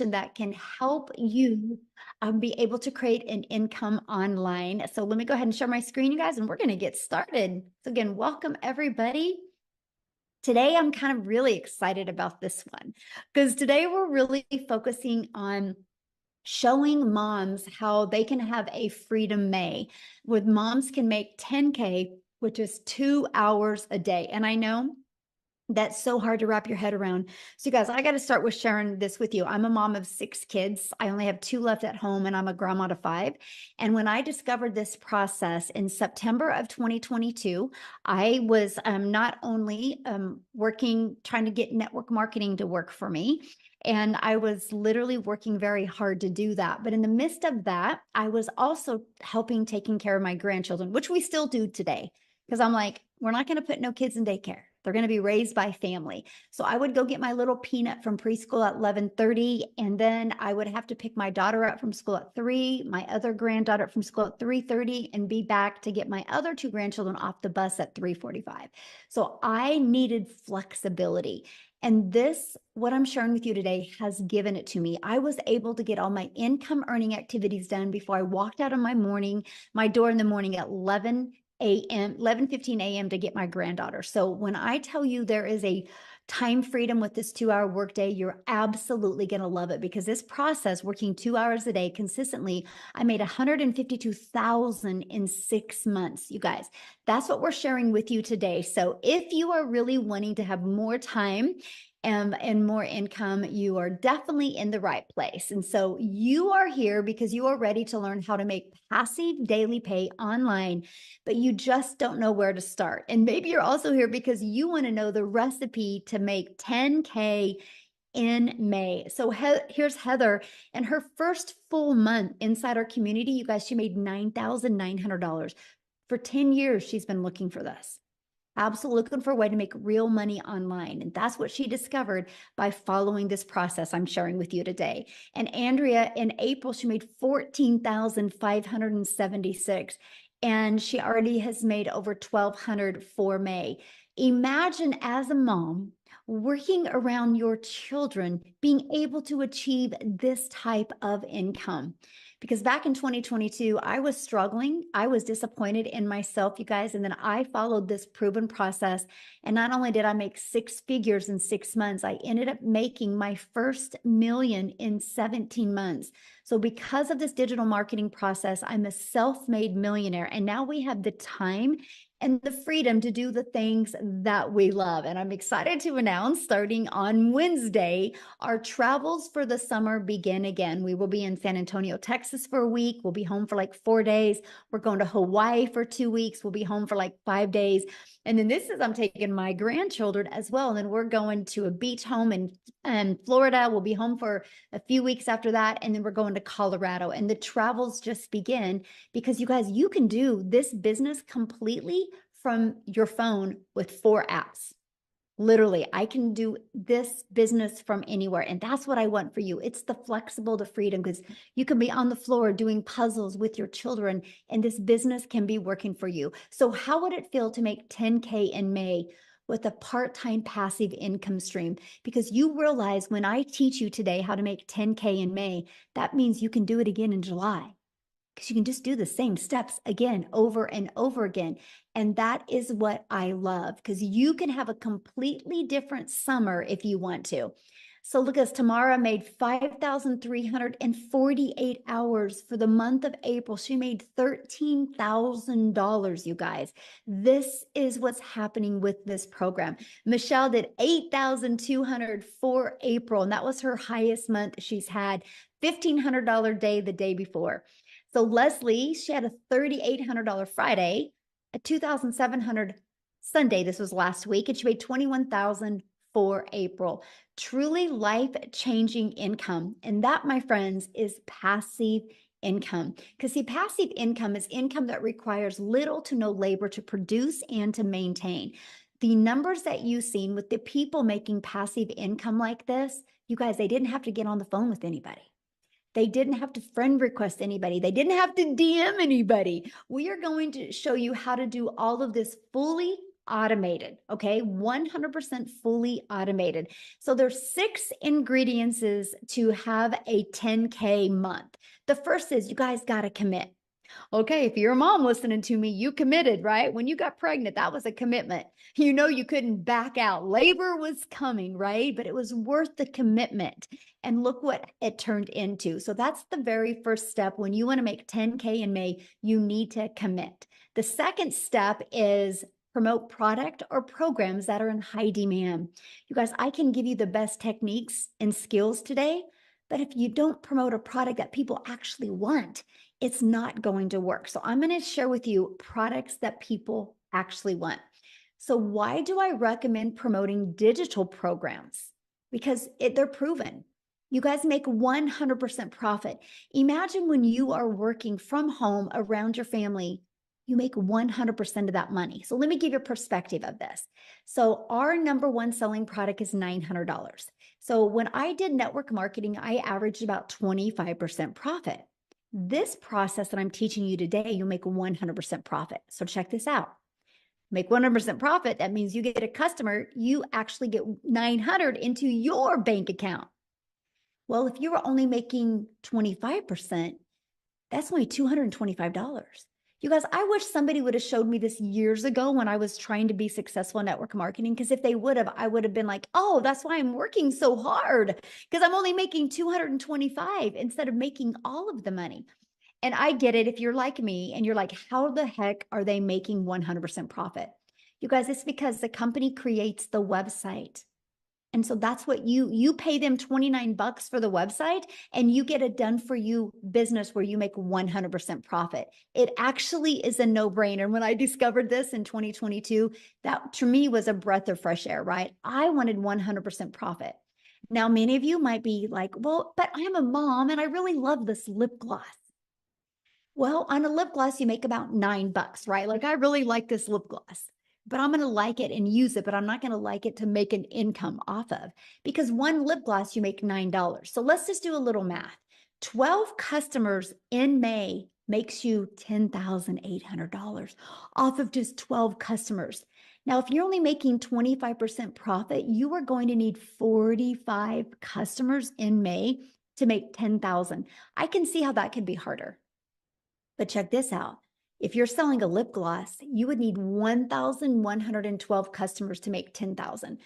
that can help you be able to create an income online. So let me go ahead and share my screen, you guys, and we're going to get started. So again, welcome everybody. Today, I'm kind of really excited about this one because today we're really focusing on showing moms how they can have a Freedom May, where moms can make 10K, which is 2 hours a day. And I know that's so hard to wrap your head around. So you guys, I got to start with sharing this with you. I'm a mom of 6 kids. I only have 2 left at home, and I'm a grandma to 5. And when I discovered this process in September of 2022, I was not only working, trying to get network marketing to work for me, and I was literally working very hard to do that. But in the midst of that, I was also helping taking care of my grandchildren, which we still do today. Because I'm like, we're not going to put no kids in daycare. They're going to be raised by family. So I would go get my little peanut from preschool at 11:30, and then I would have to pick my daughter up from school at 3, my other granddaughter from school at 3:30, and be back to get my other 2 grandchildren off the bus at 3:45. So I needed flexibility. And this, what I'm sharing with you today, has given it to me. I was able to get all my income earning activities done before I walked out of my door in the morning at 11:15 a.m. to get my granddaughter. So when I tell you there is a time freedom with this 2-hour workday, you're absolutely going to love it, because this process, working 2 hours a day consistently, I made $152,000 in 6 months. You guys, that's what we're sharing with you today. So if you are really wanting to have more time and more income, you are definitely in the right place. And so you are here because you are ready to learn how to make passive daily pay online, but you just don't know where to start. And maybe you're also here because you want to know the recipe to make 10K in May. So here's Heather, and her first full month inside our community, you guys, she made $9,900. For 10 years, she's been looking for this. Absolutely looking for a way to make real money online. And that's what she discovered by following this process I'm sharing with you today. And Andrea, in April, she made $14,576. And she already has made over $1,200 for May. Imagine, as a mom, working around your children, being able to achieve this type of income. Because back in 2022, I was struggling. I was disappointed in myself, you guys. And then I followed this proven process. And not only did I make 6 figures in 6 months, I ended up making my first million in 17 months. So because of this digital marketing process, I'm a self-made millionaire. And now we have the time and the freedom to do the things that we love. And I'm excited to announce, starting on Wednesday, our travels for the summer begin again. We will be in San Antonio, Texas for a week. We'll be home for like 4 days. We're going to Hawaii for 2 weeks. We'll be home for like 5 days. And then this is, I'm taking my grandchildren as well. And then we're going to a beach home in Florida. We'll be home for a few weeks after that. And then we're going to Colorado. And the travels just begin, because you guys, you can do this business completely from your phone with 4 apps. Literally, I can do this business from anywhere. And that's what I want for you. It's the flexible, the freedom, because you can be on the floor doing puzzles with your children, and this business can be working for you. So how would it feel to make 10K in May with a part-time passive income stream? Because you realize, when I teach you today how to make 10K in May, that means you can do it again in July. Because you can just do the same steps again, over and over again. And that is what I love, because you can have a completely different summer if you want to. So look at this. Tamara made 5,348 hours for the month of April. She made $13,000, you guys. This is what's happening with this program. Michelle did 8,200 for April, and that was her highest month she's had. $1,500 day the day before. So Leslie, she had a $3,800 Friday, a $2,700 Sunday. This was last week, and she made $21,000 for April. Truly life-changing income. And that, my friends, is passive income. Because see, passive income is income that requires little to no labor to produce and to maintain. The numbers that you've seen with the people making passive income like this, you guys, they didn't have to get on the phone with anybody. They didn't have to friend request anybody. They didn't have to DM anybody. We are going to show you how to do all of this fully automated, okay? 100% fully automated. So there's 6 ingredients to have a 10K month. The first is you guys got to commit. Okay, if you're a mom listening to me, you committed, right? When you got pregnant, that was a commitment. You know, you couldn't back out. Labor was coming, right? But it was worth the commitment. And look what it turned into. So that's the very first step. When you want to make 10K in May, you need to commit. The second step is promote product or programs that are in high demand. You guys, I can give you the best techniques and skills today, but if you don't promote a product that people actually want, it's not going to work. So I'm going to share with you products that people actually want. So why do I recommend promoting digital programs? Because they're proven. You guys make 100% profit. Imagine when you are working from home around your family, you make 100% of that money. So let me give you a perspective of this. So our number one selling product is $900. So when I did network marketing, I averaged about 25% profit. This process that I'm teaching you today, you'll make 100% profit. So check this out. Make 100% profit. That means you get a customer, you actually get 900 into your bank account. Well, if you were only making 25%, that's only $225. You guys, I wish somebody would have showed me this years ago when I was trying to be successful in network marketing, because if they would have, I would have been like, oh, that's why I'm working so hard, because I'm only making 225 instead of making all of the money. And I get it if you're like me and you're like, how the heck are they making 100% profit? You guys, it's because the company creates the website. And so that's what you pay them $29 for the website and you get a done for you business where you make 100% profit. It actually is a no-brainer. And when I discovered this in 2022, that to me was a breath of fresh air, right? I wanted 100% profit. Now, many of you might be like, well, but I'm a mom and I really love this lip gloss. Well, on a lip gloss, you make about $9, right? Like, I really like this lip gloss, but I'm going to like it and use it, but I'm not going to like it to make an income off of, because one lip gloss, you make $9. So let's just do a little math. 12 customers in May makes you $10,800 off of just 12 customers. Now, if you're only making 25% profit, you are going to need 45 customers in May to make 10,000. I can see how that could be harder. But check this out. If you're selling a lip gloss, you would need 1,112 customers to make 10,000.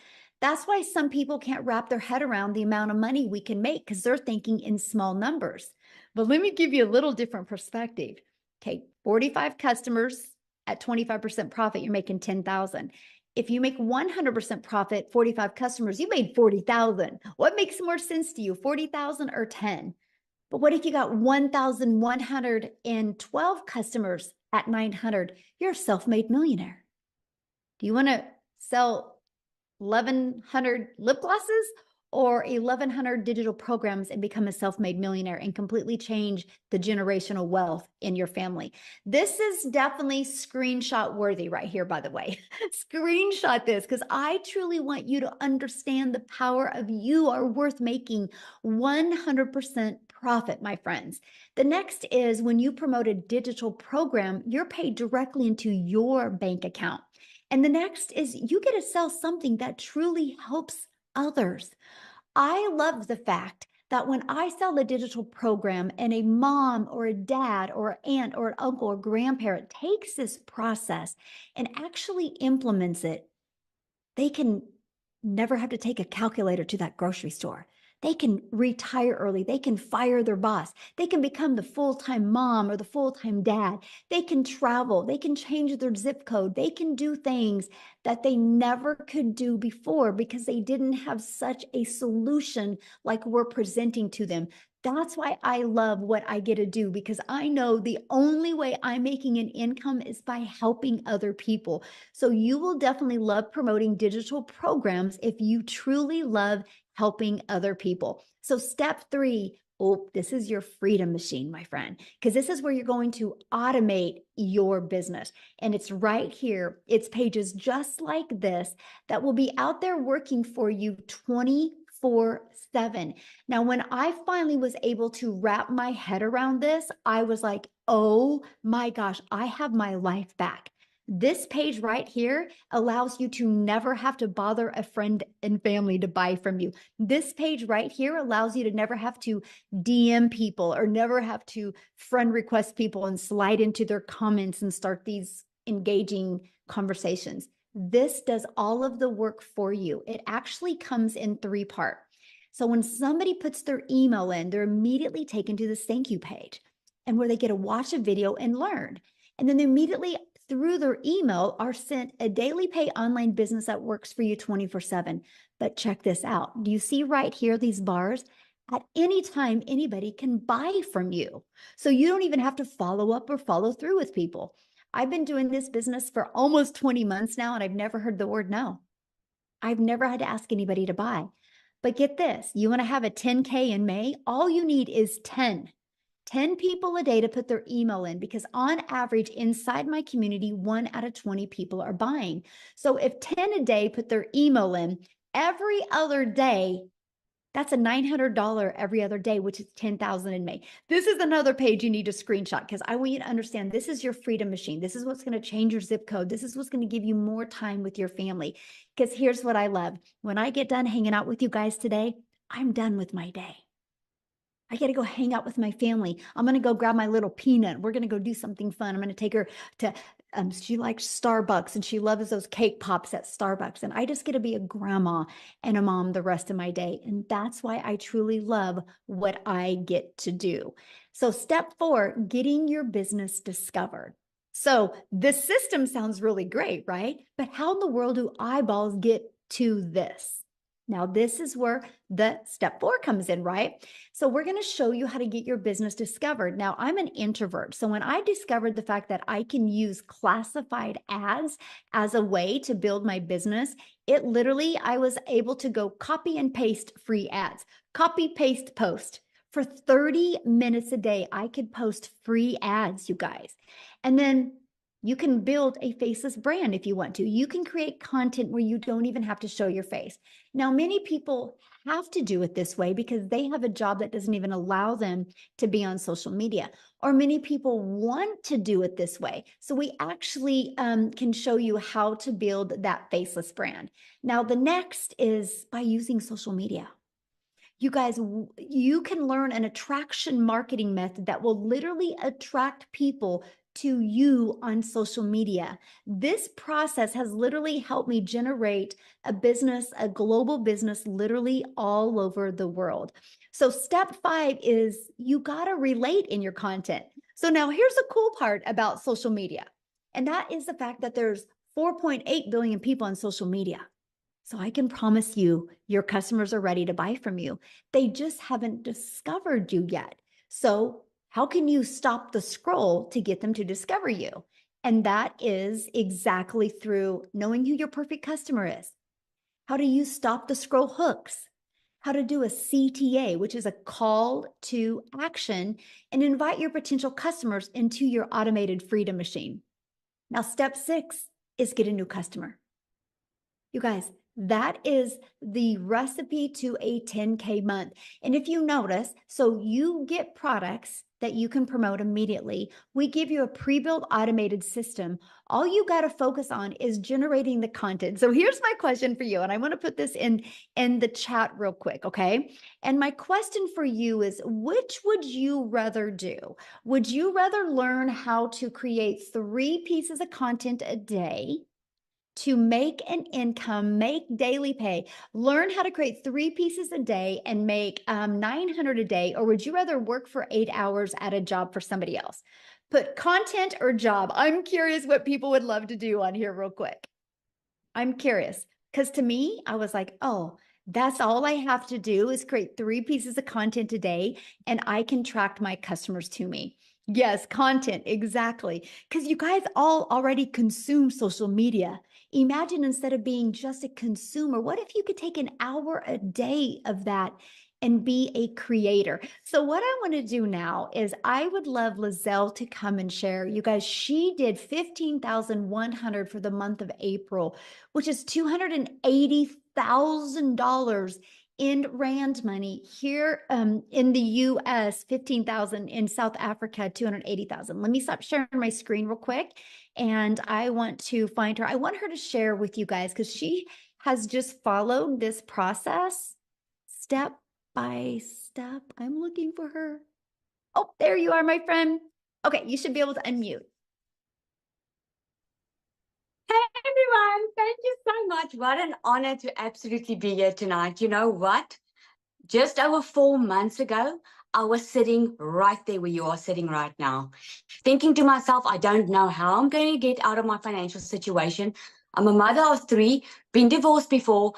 That's why some people can't wrap their head around the amount of money we can make, because they're thinking in small numbers. But let me give you a little different perspective. Okay, 45 customers at 25% profit, you're making 10,000. If you make 100% profit, 45 customers, you made 40,000. What makes more sense to you, 40,000 or 10? But what if you got 1,112 customers at 900? You're a self-made millionaire. Do you want to sell 1,100 lip glosses or 1,100 digital programs and become a self-made millionaire and completely change the generational wealth in your family? This is definitely screenshot worthy right here, by the way. Screenshot this, because I truly want you to understand the power of you are worth making 100% profit, my friends. The next is when you promote a digital program, you're paid directly into your bank account. And the next is you get to sell something that truly helps others. I love the fact that when I sell a digital program and a mom or a dad or an aunt or an uncle or grandparent takes this process and actually implements it, they can never have to take a calculator to that grocery store. They can retire early. They can fire their boss. They can become the full-time mom or the full-time dad. They can travel. They can change their zip code. They can do things that they never could do before because they didn't have such a solution like we're presenting to them. That's why I love what I get to do, because I know the only way I'm making an income is by helping other people. So you will definitely love promoting digital programs if you truly love helping other people. So step 3, oh, this is your freedom machine, my friend, because this is where you're going to automate your business. And it's right here. It's pages just like this that will be out there working for you 24/7. Now, when I finally was able to wrap my head around this, I was like, oh my gosh, I have my life back. This page right here allows you to never have to bother a friend and family to buy from you. This page right here allows you to never have to DM people or never have to friend request people and slide into their comments and start these engaging conversations. This does all of the work for you. It actually comes in 3 parts. So when somebody puts their email in, they're immediately taken to this thank you page and where they get to watch a video and learn. And then they immediately through their email are sent a daily pay online business that works for you 24/7. But check this out. Do you see right here, these bars? At any time, anybody can buy from you. So you don't even have to follow up or follow through with people. I've been doing this business for almost 20 months now, and I've never heard the word no. I've never had to ask anybody to buy. But get this, you want to have a 10K in May? All you need is 10 people a day to put their email in, because on average inside my community, 1 out of 20 people are buying. So if 10 a day put their email in every other day, that's a $900 every other day, which is 10,000 in May. This is another page you need to screenshot, because I want you to understand this is your freedom machine. This is what's going to change your zip code. This is what's going to give you more time with your family. Because here's what I love. When I get done hanging out with you guys today, I'm done with my day. I got to go hang out with my family. I'm going to go grab my little peanut. We're going to go do something fun. I'm going to take her to, she likes Starbucks and she loves those cake pops at Starbucks. And I just get to be a grandma and a mom the rest of my day. And that's why I truly love what I get to do. So step 4, getting your business discovered. So this system sounds really great, right? But how in the world do eyeballs get to this? Now, this is where the step 4 comes in, right? So we're going to show you how to get your business discovered. Now, I'm an introvert. So when I discovered the fact that I can use classified ads as a way to build my business, it literally, I was able to go copy and paste free ads, copy, paste, post. For 30 minutes a day, I could post free ads, you guys. And then you can build a faceless brand if you want to. You can create content where you don't even have to show your face. Now, many people have to do it this way because they have a job that doesn't even allow them to be on social media. Or many people want to do it this way. So we actually can show you how to build that faceless brand. Now, the next is by using social media. You guys, you can learn an attraction marketing method that will literally attract people to you on social media. This process has literally helped me generate a business, a global business, literally all over the world. So step 5 is you got to relate in your content. So now here's the cool part about social media. And that is the fact that there's 4.8 billion people on social media. So I can promise you, your customers are ready to buy from you. They just haven't discovered you yet. So how can you stop the scroll to get them to discover you? And that is exactly through knowing who your perfect customer is. How to use stop the scroll hooks. How to do a CTA, which is a call to action, and invite your potential customers into your automated freedom machine. Now, step 6 is get a new customer. You guys, that is the recipe to a 10K month. And if you notice, so you get products that you can promote immediately. We give you a pre-built automated system. All you got to focus on is generating the content. So here's my question for you. And I want to put this in the chat real quick, okay? And my question for you is, which would you rather do? Would you rather learn how to create 3 pieces of content a day to make an income, make daily pay, learn how to create 3 pieces a day and make 900 a day? Or would you rather work for 8 hours at a job for somebody else? Put content or job. I'm curious what people would love to do on here real quick. I'm curious, because to me, I was like, oh, that's all I have to do is create 3 pieces of content a day and I can track my customers to me. Yes, content, exactly. Because you guys all already consume social media. Imagine instead of being just a consumer, what if you could take an hour a day of that and be a creator? So what I want to do now is I would love Lizelle to come and share. You guys, she did 15,100 for the month of April, which is $280,000 in rand money. Here in the US, 15,000. In South Africa, 280,000. Let me stop sharing my screen real quick. And I want to find her. I want her to share with you guys because she has just followed this process step by step. I'm looking for her. Oh, there you are, my friend. Okay, you should be able to unmute. Hey everyone, thank you so much. What an honor to absolutely be here tonight. You know what? Just over 4 months ago, I was sitting right there where you are sitting right now, thinking to myself, I don't know how I'm going to get out of my financial situation. I'm a mother of 3, been divorced before.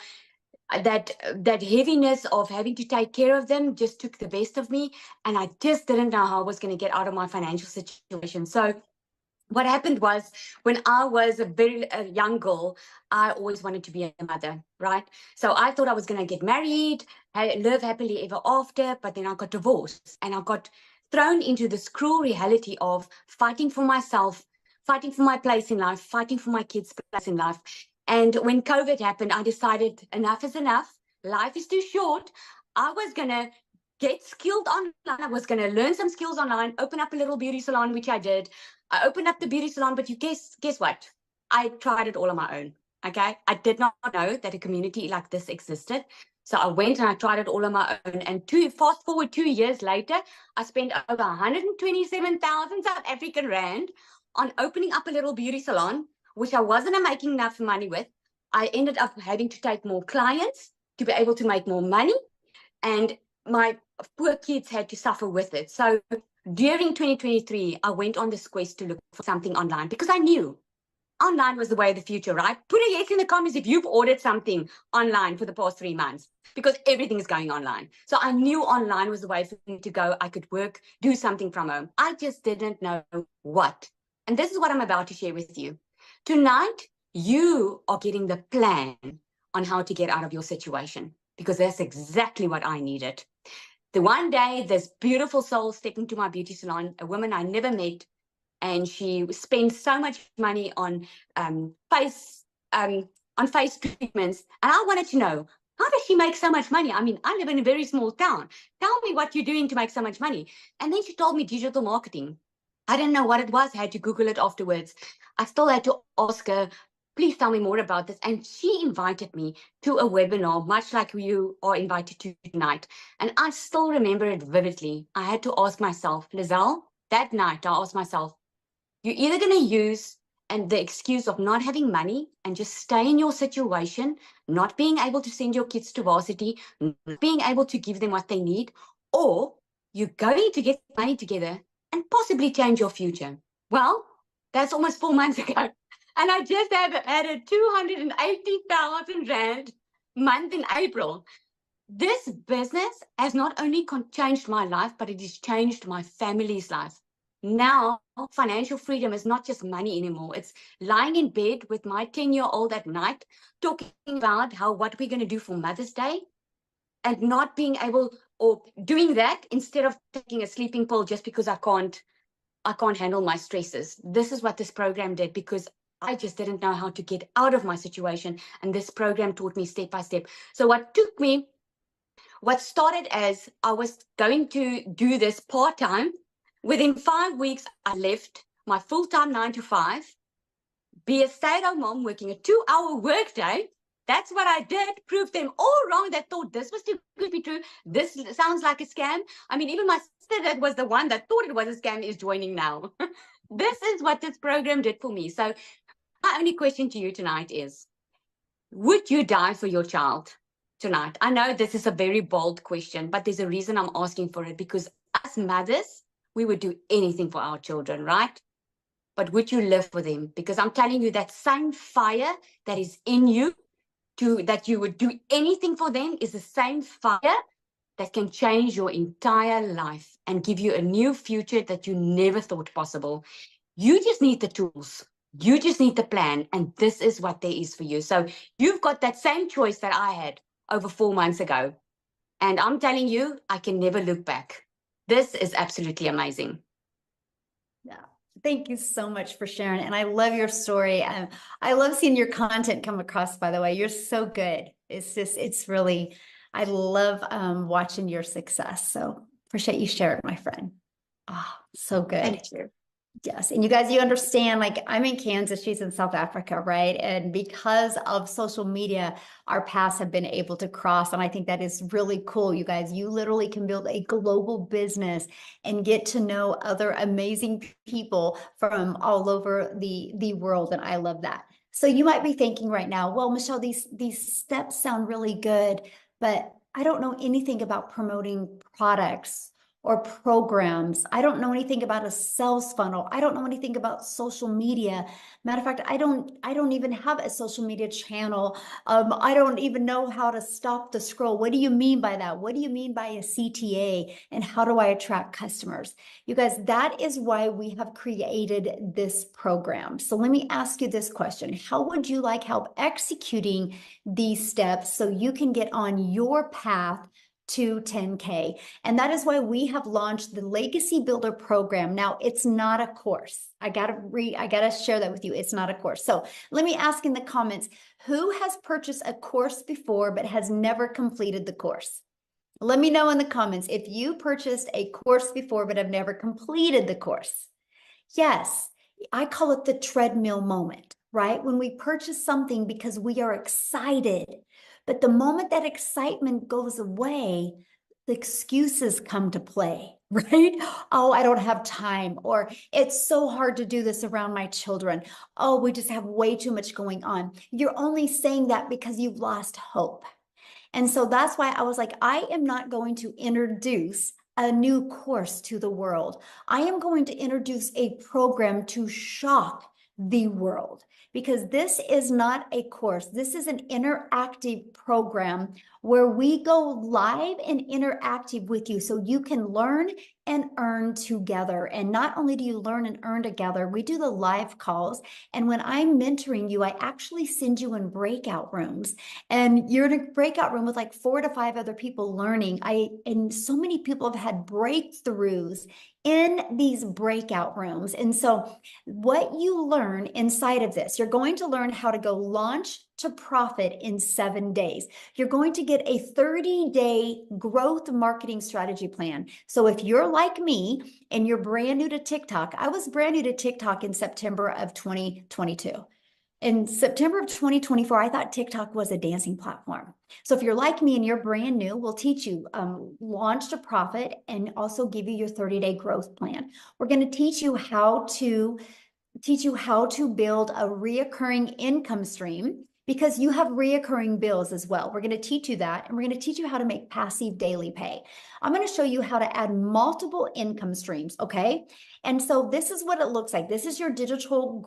That heaviness of having to take care of them just took the best of me, and I just didn't know how I was going to get out of my financial situation. So what happened was, when I was a young girl, I always wanted to be a mother, right? So I thought I was going to get married, live happily ever after, but then I got divorced and I got thrown into this cruel reality of fighting for myself, fighting for my place in life, fighting for my kids' place in life. And when COVID happened, I decided enough is enough. Life is too short. I was going to get skilled online. I was going to learn some skills online, open up a little beauty salon, which I did. I opened up the beauty salon, but you guess what? I tried it all on my own. Okay. I did not know that a community like this existed. So I went and I tried it all on my own. And fast forward 2 years later, I spent over 127,000 South African Rand on opening up a little beauty salon, which I wasn't making enough money with. I ended up having to take more clients to be able to make more money. And my poor kids had to suffer with it. So during 2023, I went on this quest to look for something online because I knew online was the way of the future, right? Put a yes in the comments if you've ordered something online for the past 3 months, because everything is going online. So I knew online was the way for me to go. I could work, do something from home. I just didn't know what. And this is what I'm about to share with you. Tonight, you are getting the plan on how to get out of your situation, because that's exactly what I needed. The one day, this beautiful soul stepped into my beauty salon, a woman I never met, and she spent so much money on face treatments, and I wanted to know, how does she make so much money? I mean, I live in a very small town. Tell me what you're doing to make so much money. And then she told me digital marketing. I didn't know what it was. I had to Google it afterwards. I still had to ask her, please tell me more about this. And she invited me to a webinar, much like you are invited to tonight. And I still remember it vividly. I had to ask myself, Lizelle, that night, I asked myself, you're either going to use the excuse of not having money and just stay in your situation, not being able to send your kids to varsity, not being able to give them what they need, or you're going to get money together and possibly change your future. Well, that's almost 4 months ago. And I just have added 280,000 Rand month in April. This business has not only changed my life, but it has changed my family's life. Now, financial freedom is not just money anymore. It's lying in bed with my 10-year-old at night, talking about what we're going to do for Mother's Day, and not being able, or doing that instead of taking a sleeping pill just because I can't handle my stresses. This is what this program did, because I just didn't know how to get out of my situation. And this program taught me step by step. So what started as I was going to do this part-time, within 5 weeks, I left my full-time 9 to 5, be a stay-at-home mom working a 2-hour workday. That's what I did. Proved them all wrong that thought this was too good to be true. This sounds like a scam. I mean, even my sister, that was the one that thought it was a scam, is joining now. This is what this program did for me. So my only question to you tonight is, would you die for your child tonight? I know this is a very bold question, but there's a reason I'm asking for it, because as mothers, we would do anything for our children, right? But would you live for them? Because I'm telling you, that same fire that is in you, that you would do anything for them, is the same fire that can change your entire life and give you a new future that you never thought possible. You just need the tools. You just need the plan. And this is what there is for you. So you've got that same choice that I had over 4 months ago. And I'm telling you, I can never look back. This is absolutely amazing. Yeah. Thank you so much for sharing. And I love your story. I love seeing your content come across, by the way. You're so good. It's really, I love watching your success. So appreciate you sharing, my friend. Ah, so good. Thank you. Yes. And you guys, you understand, like I'm in Kansas, she's in South Africa, right? And because of social media, our paths have been able to cross. And I think that is really cool. You guys, you literally can build a global business and get to know other amazing people from all over the world. And I love that. So you might be thinking right now, well, Michelle, these steps sound really good, but I don't know anything about promoting products or programs. I don't know anything about a sales funnel. I don't know anything about social media. Matter of fact, I don't even have a social media channel. I don't even know how to stop the scroll. What do you mean by that? What do you mean by a CTA? And how do I attract customers? You guys, that is why we have created this program. So let me ask you this question. How would you like help executing these steps so you can get on your path to 10K? And that is why we have launched the Legacy Builder program. Now, it's not a course. I gotta share that with you. It's not a course. So let me ask in the comments, who has purchased a course before but has never completed the course? Let me know in the comments if you purchased a course before but have never completed the course. Yes, I call it the treadmill moment, right? When we purchase something because we are excited, but the moment that excitement goes away, the excuses come to play, right? Oh, I don't have time, or it's so hard to do this around my children. Oh, we just have way too much going on. You're only saying that because you've lost hope. And so that's why I was like, I am not going to introduce a new course to the world. I am going to introduce a program to shock the world, because this is not a course. This is an interactive program where we go live and interactive with you so you can learn and earn together. And not only do you learn and earn together, we do the live calls. And when I'm mentoring you, I actually send you in breakout rooms, and you're in a breakout room with like 4 to 5 other people learning. And so many people have had breakthroughs in these breakout rooms. And so what you learn inside of this, you're going to learn how to go launch to profit in 7 days. You're going to get a 30-day growth marketing strategy plan. So if you're like me and you're brand new to TikTok, I was brand new to TikTok in September of 2022. In September of 2024, I thought TikTok was a dancing platform. So if you're like me and you're brand new, we'll teach you launch to profit and also give you your 30-day growth plan. We're going to teach you how to build a reoccurring income stream, because you have reoccurring bills as well. We're going to teach you that, and we're going to teach you how to make passive daily pay. I'm going to show you how to add multiple income streams, okay? And so this is what it looks like. This is your digital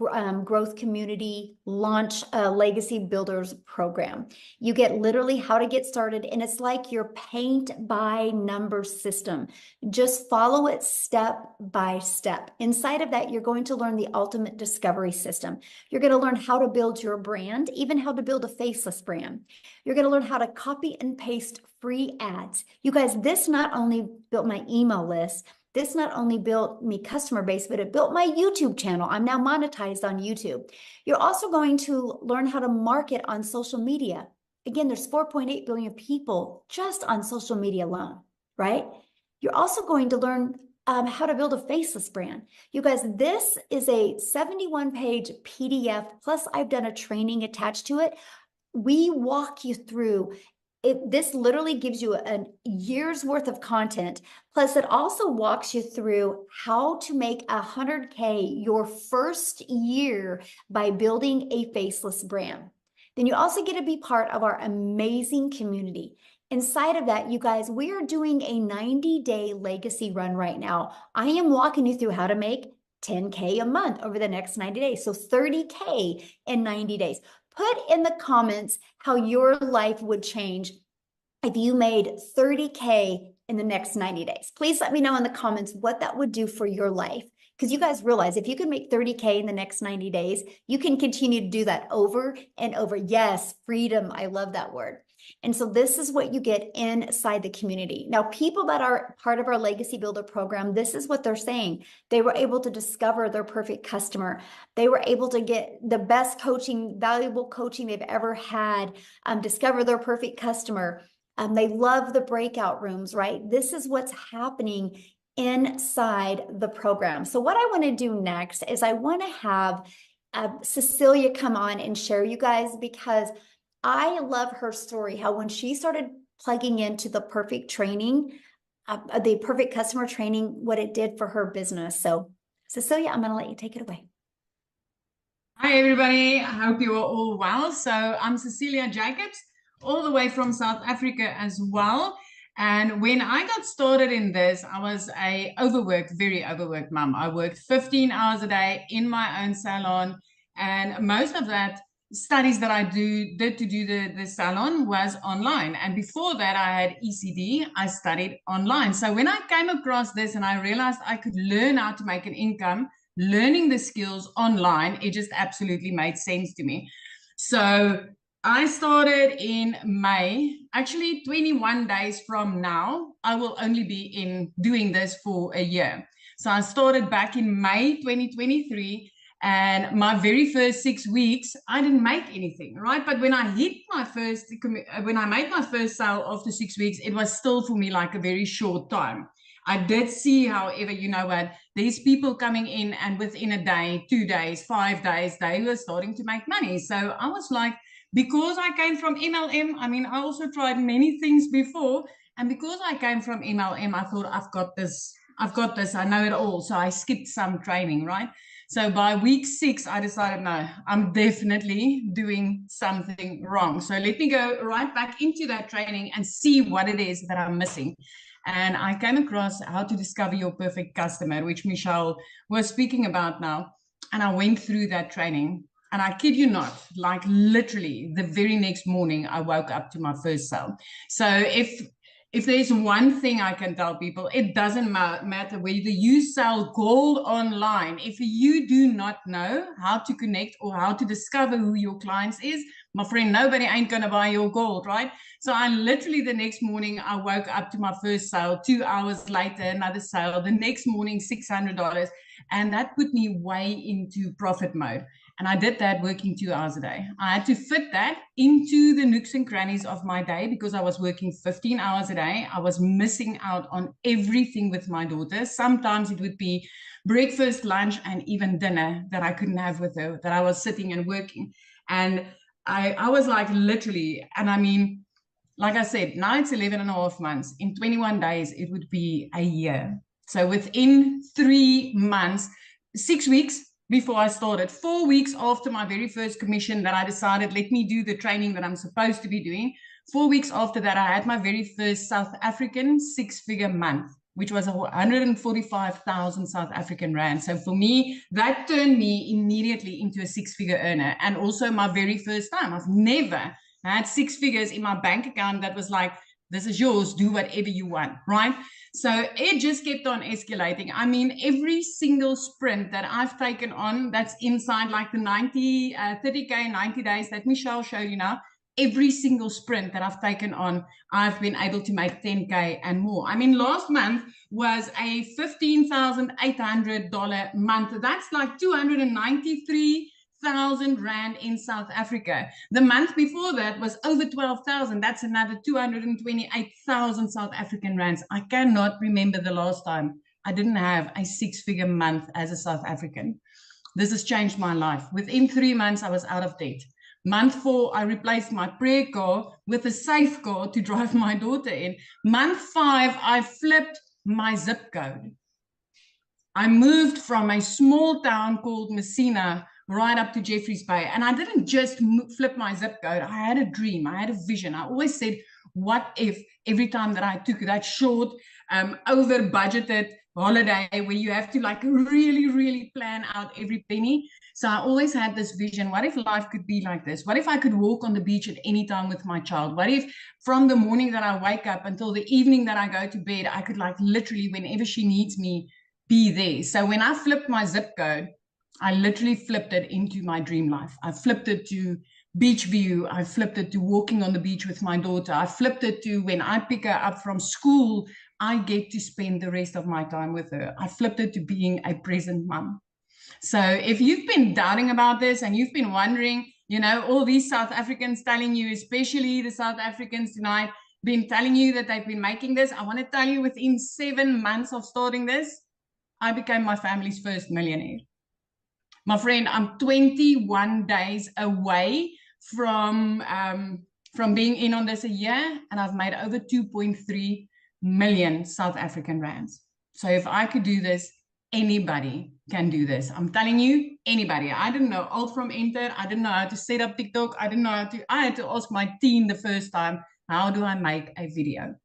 growth community launch legacy builders program. You get literally how to get started, and it's like your paint by number system. Just follow it step by step. Inside of that, you're going to learn the ultimate discovery system. You're going to learn how to build your brand, even how to build a faceless brand. You're going to learn how to copy and paste free ads. You guys, this not only built my email list, this not only built me customer base, but it built my YouTube channel. I'm now monetized on YouTube. You're also going to learn how to market on social media. Again, there's 4.8 billion people just on social media alone, right? You're also going to learn how to build a faceless brand. You guys, this is a 71-page PDF, plus I've done a training attached to it. We walk you through it. This literally gives you a year's worth of content. Plus, it also walks you through how to make 100K your first year by building a faceless brand. Then you also get to be part of our amazing community. Inside of that, you guys, we are doing a 90-day legacy run right now. I am walking you through how to make 10K a month over the next 90 days. So 30K in 90 days. Put in the comments how your life would change if you made 30K in the next 90 days. Please let me know in the comments what that would do for your life. Because you guys realize if you can make 30K in the next 90 days, you can continue to do that over and over. Yes, freedom. I love that word. And so this is what you get inside the community. Now, people that are part of our Legacy Builder program, this is what they're saying. They were able to discover their perfect customer. They were able to get the best coaching, valuable coaching they've ever had, discover their perfect customer. They love the breakout rooms, right? This is what's happening inside the program. So what I want to do next is I want to have Cecilia come on and share you guys, because I love her story, how when she started plugging into the perfect training, the perfect customer training, what it did for her business. So Cecilia, I'm going to let you take it away. Hi, everybody. I hope you are all well. So I'm Cecilia Jacobs, all the way from South Africa as well. And when I got started in this, I was a overworked, very overworked mom. I worked 15 hours a day in my own salon. And most of that studies that I did to do the salon was online. And before that, I had ECD. I studied online. So when I came across this and I realized I could learn how to make an income, learning the skills online, it just absolutely made sense to me. So I started in May. Actually, 21 days from now, I will only be in doing this for a year. So I started back in May 2023. And my very first 6 weeks, I didn't make anything, right? But when I made my first sale after 6 weeks, it was still for me like a very short time. I did see, however, you know what, these people coming in and within a day, 2 days, 5 days, they were starting to make money. So I was like, because I came from MLM, I mean, I also tried many things before. And because I came from MLM, I thought, I've got this, I know it all. So I skipped some training, right? So by week 6, I decided, no, I'm definitely doing something wrong. So let me go right back into that training and see what it is that I'm missing. And I came across how to discover your perfect customer, which Michelle was speaking about now. And I went through that training. And I kid you not, like literally the very next morning, I woke up to my first sale. So if there's one thing I can tell people, it doesn't matter whether you sell gold online. If you do not know how to connect or how to discover who your clients is, my friend, nobody ain't going to buy your gold, right? So I literally the next morning, I woke up to my first sale. 2 hours later, another sale. The next morning, $600. And that put me way into profit mode. And I did that working 2 hours a day. I had to fit that into the nooks and crannies of my day because I was working 15 hours a day. I was missing out on everything with my daughter. Sometimes it would be breakfast, lunch, and even dinner that I couldn't have with her, that I was sitting and working. And I was like literally, and I mean, like I said, now it's 11 and a half months. In 21 days, it would be a year. So within 3 months, 6 weeks before I started, 4 weeks after my very first commission that I decided, let me do the training that I'm supposed to be doing. 4 weeks after that, I had my very first South African 6-figure month, which was 145,000 South African rand. So for me, that turned me immediately into a 6-figure earner. And also my very first time. I've never had 6 figures in my bank account that was like, this is yours, do whatever you want, right? So it just kept on escalating. I mean, every single sprint that I've taken on that's inside like the 30K, 90 days that Michelle showed you now, every single sprint that I've taken on, I've been able to make 10K and more. I mean, last month was a $15,800 month. That's like 293,000 rand in South Africa. The month before that was over 12,000. That's another 228,000 South African rands. I cannot remember the last time I didn't have a 6-figure month as a South African. This has changed my life. Within 3 months, I was out of debt. Month 4, I replaced my prayer car with a safe car to drive my daughter in. Month 5, I flipped my zip code. I moved from a small town called Messina right up to Jeffreys Bay. And I didn't just flip my zip code. I had a dream. I had a vision. I always said, what if every time that I took that short, over budgeted holiday where you have to like really, really plan out every penny. So I always had this vision. What if life could be like this? What if I could walk on the beach at any time with my child? What if from the morning that I wake up until the evening that I go to bed, I could like literally whenever she needs me, be there. So when I flipped my zip code, I literally flipped it into my dream life. I flipped it to beach view. I flipped it to walking on the beach with my daughter. I flipped it to when I pick her up from school, I get to spend the rest of my time with her. I flipped it to being a present mom. So if you've been doubting about this and you've been wondering, you know, all these South Africans telling you, especially the South Africans tonight, been telling you that they've been making this. I want to tell you, within 7 months of starting this, I became my family's first millionaire. My friend, I'm 21 days away from being in on this a year, and I've made over 2.3 million South African rands. So if I could do this, anybody can do this. I'm telling you, anybody. I didn't know alt from enter. I didn't know how to set up TikTok. I had to ask my team the first time, how do I make a video?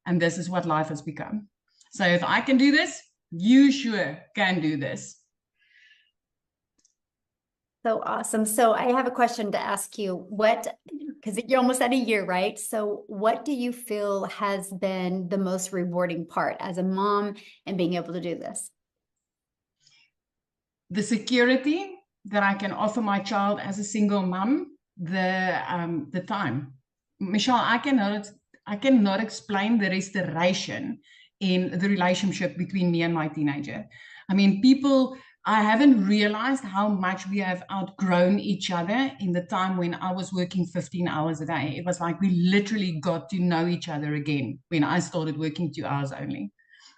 And this is what life has become. So if I can do this, you sure can do this. So awesome. So I have a question to ask you. Because you're almost at a year, right? So what do you feel has been the most rewarding part as a mom and being able to do this? The security that I can offer my child as a single mom, the time. Michelle, I cannot explain the restoration in the relationship between me and my teenager. I mean, I haven't realized how much we have outgrown each other in the time when I was working 15 hours a day. It was like we literally got to know each other again when I started working 2 hours only.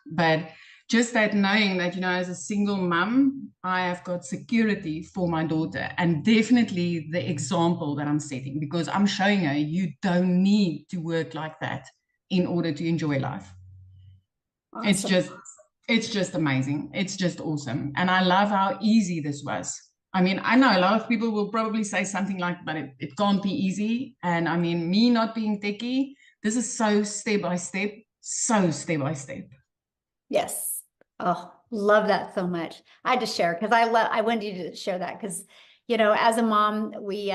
But just that knowing that, as a single mom, I have got security for my daughter, and definitely the example that I'm setting, because I'm showing her you don't need to work like that in order to enjoy life. Awesome. It's just amazing. It's just awesome. And I love how easy this was. I mean, I know a lot of people will probably say something like, but it can't be easy. And I mean, me not being techie, this is so step by step. Yes. Oh, love that so much. I just share because I wanted you to share that because, as a mom, we,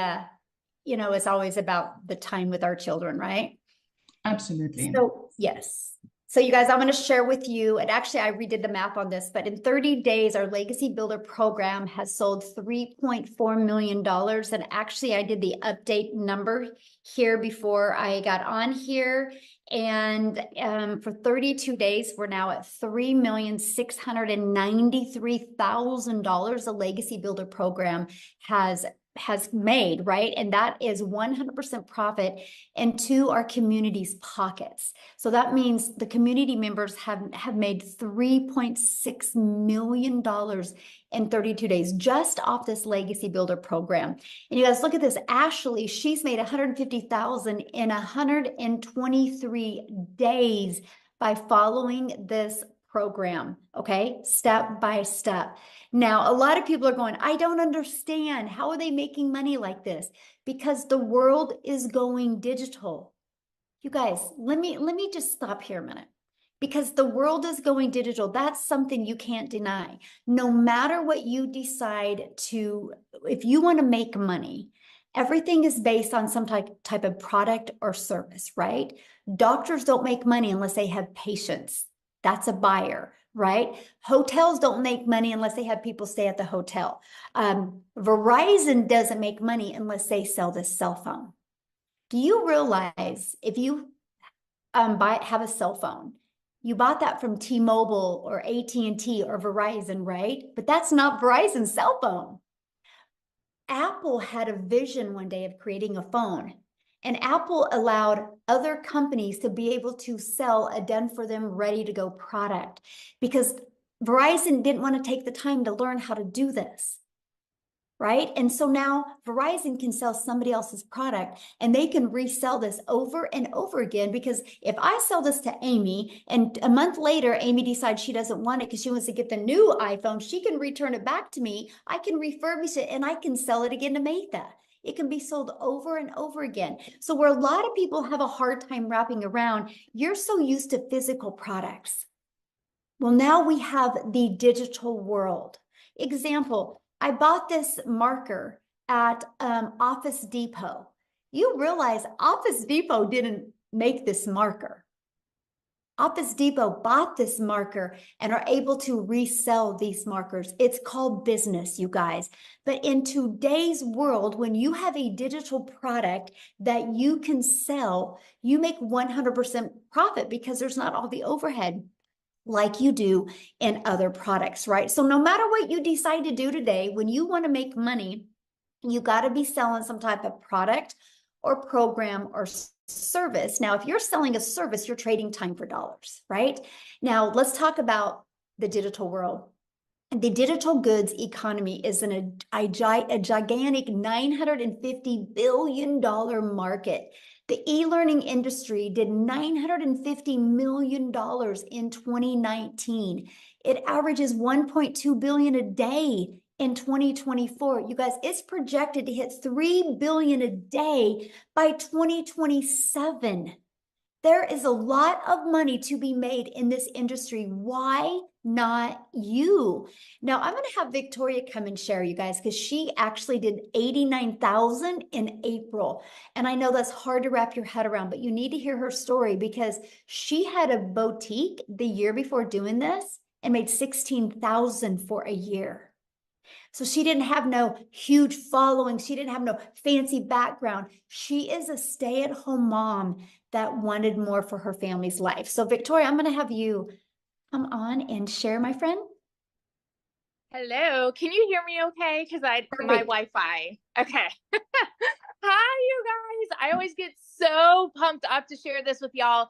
it's always about the time with our children, right? Absolutely. So, yes. So you guys, I'm going to share with you, and actually I redid the math on this, but in 30 days, our Legacy Builder program has sold $3.4 million. And actually I did the update number here before I got on here. And for 32 days, we're now at $3,693,000 the Legacy Builder program has made, right? And that is 100% profit into our community's pockets. So that means the community members have made $3.6 million in 32 days just off this Legacy Builder program. And you guys look at this, Ashley, she's made $150,000 in 123 days by following this program, okay? Step by step. Now, a lot of people are going, I don't understand. How are they making money like this? Because the world is going digital. You guys, let me just stop here a minute. Because the world is going digital. That's something you can't deny. No matter what you decide to, if you want to make money, everything is based on some type of product or service, right? Doctors don't make money unless they have patients. That's a buyer, right? Hotels don't make money unless they have people stay at the hotel. Verizon doesn't make money unless they sell this cell phone. Do you realize if you have a cell phone, you bought that from T-Mobile or AT&T or Verizon, right? But that's not Verizon's cell phone. Apple had a vision one day of creating a phone, and Apple allowed other companies to be able to sell a done-for-them, ready-to-go product because Verizon didn't want to take the time to learn how to do this. Right? And so now Verizon can sell somebody else's product and they can resell this over and over again, because if I sell this to Amy and a month later, Amy decides she doesn't want it because she wants to get the new iPhone, she can return it back to me. I can refurbish it and I can sell it again to Maytha. It can be sold over and over again. So where a lot of people have a hard time wrapping around, you're so used to physical products. Well, now we have the digital world. Example, I bought this marker at Office Depot. You realize Office Depot didn't make this marker. Office Depot bought this marker and are able to resell these markers. It's called business, you guys. But in today's world, when you have a digital product that you can sell, you make 100% profit because there's not all the overhead like you do in other products, right? So no matter what you decide to do today, when you want to make money, you got to be selling some type of product or program or service. Now, if you're selling a service, you're trading time for dollars, right? Now, let's talk about the digital world. The digital goods economy is a gigantic $950 billion market. The e-learning industry did $950 million in 2019. It averages $1.2 billion a day in 2024. You guys, it's projected to hit $3 billion a day by 2027. There is a lot of money to be made in this industry. Why not you? Now, I'm going to have Victoria come and share, you guys, because she actually did 89,000 in April. And I know that's hard to wrap your head around, but you need to hear her story because she had a boutique the year before doing this and made 16,000 for a year. So she didn't have no huge following. She didn't have no fancy background. She is a stay-at-home mom that wanted more for her family's life. So Victoria, I'm going to have you come on and share, my friend. Hello, can you hear me okay? Because my Wi-Fi. Okay. Hi, you guys. I always get so pumped up to share this with y'all.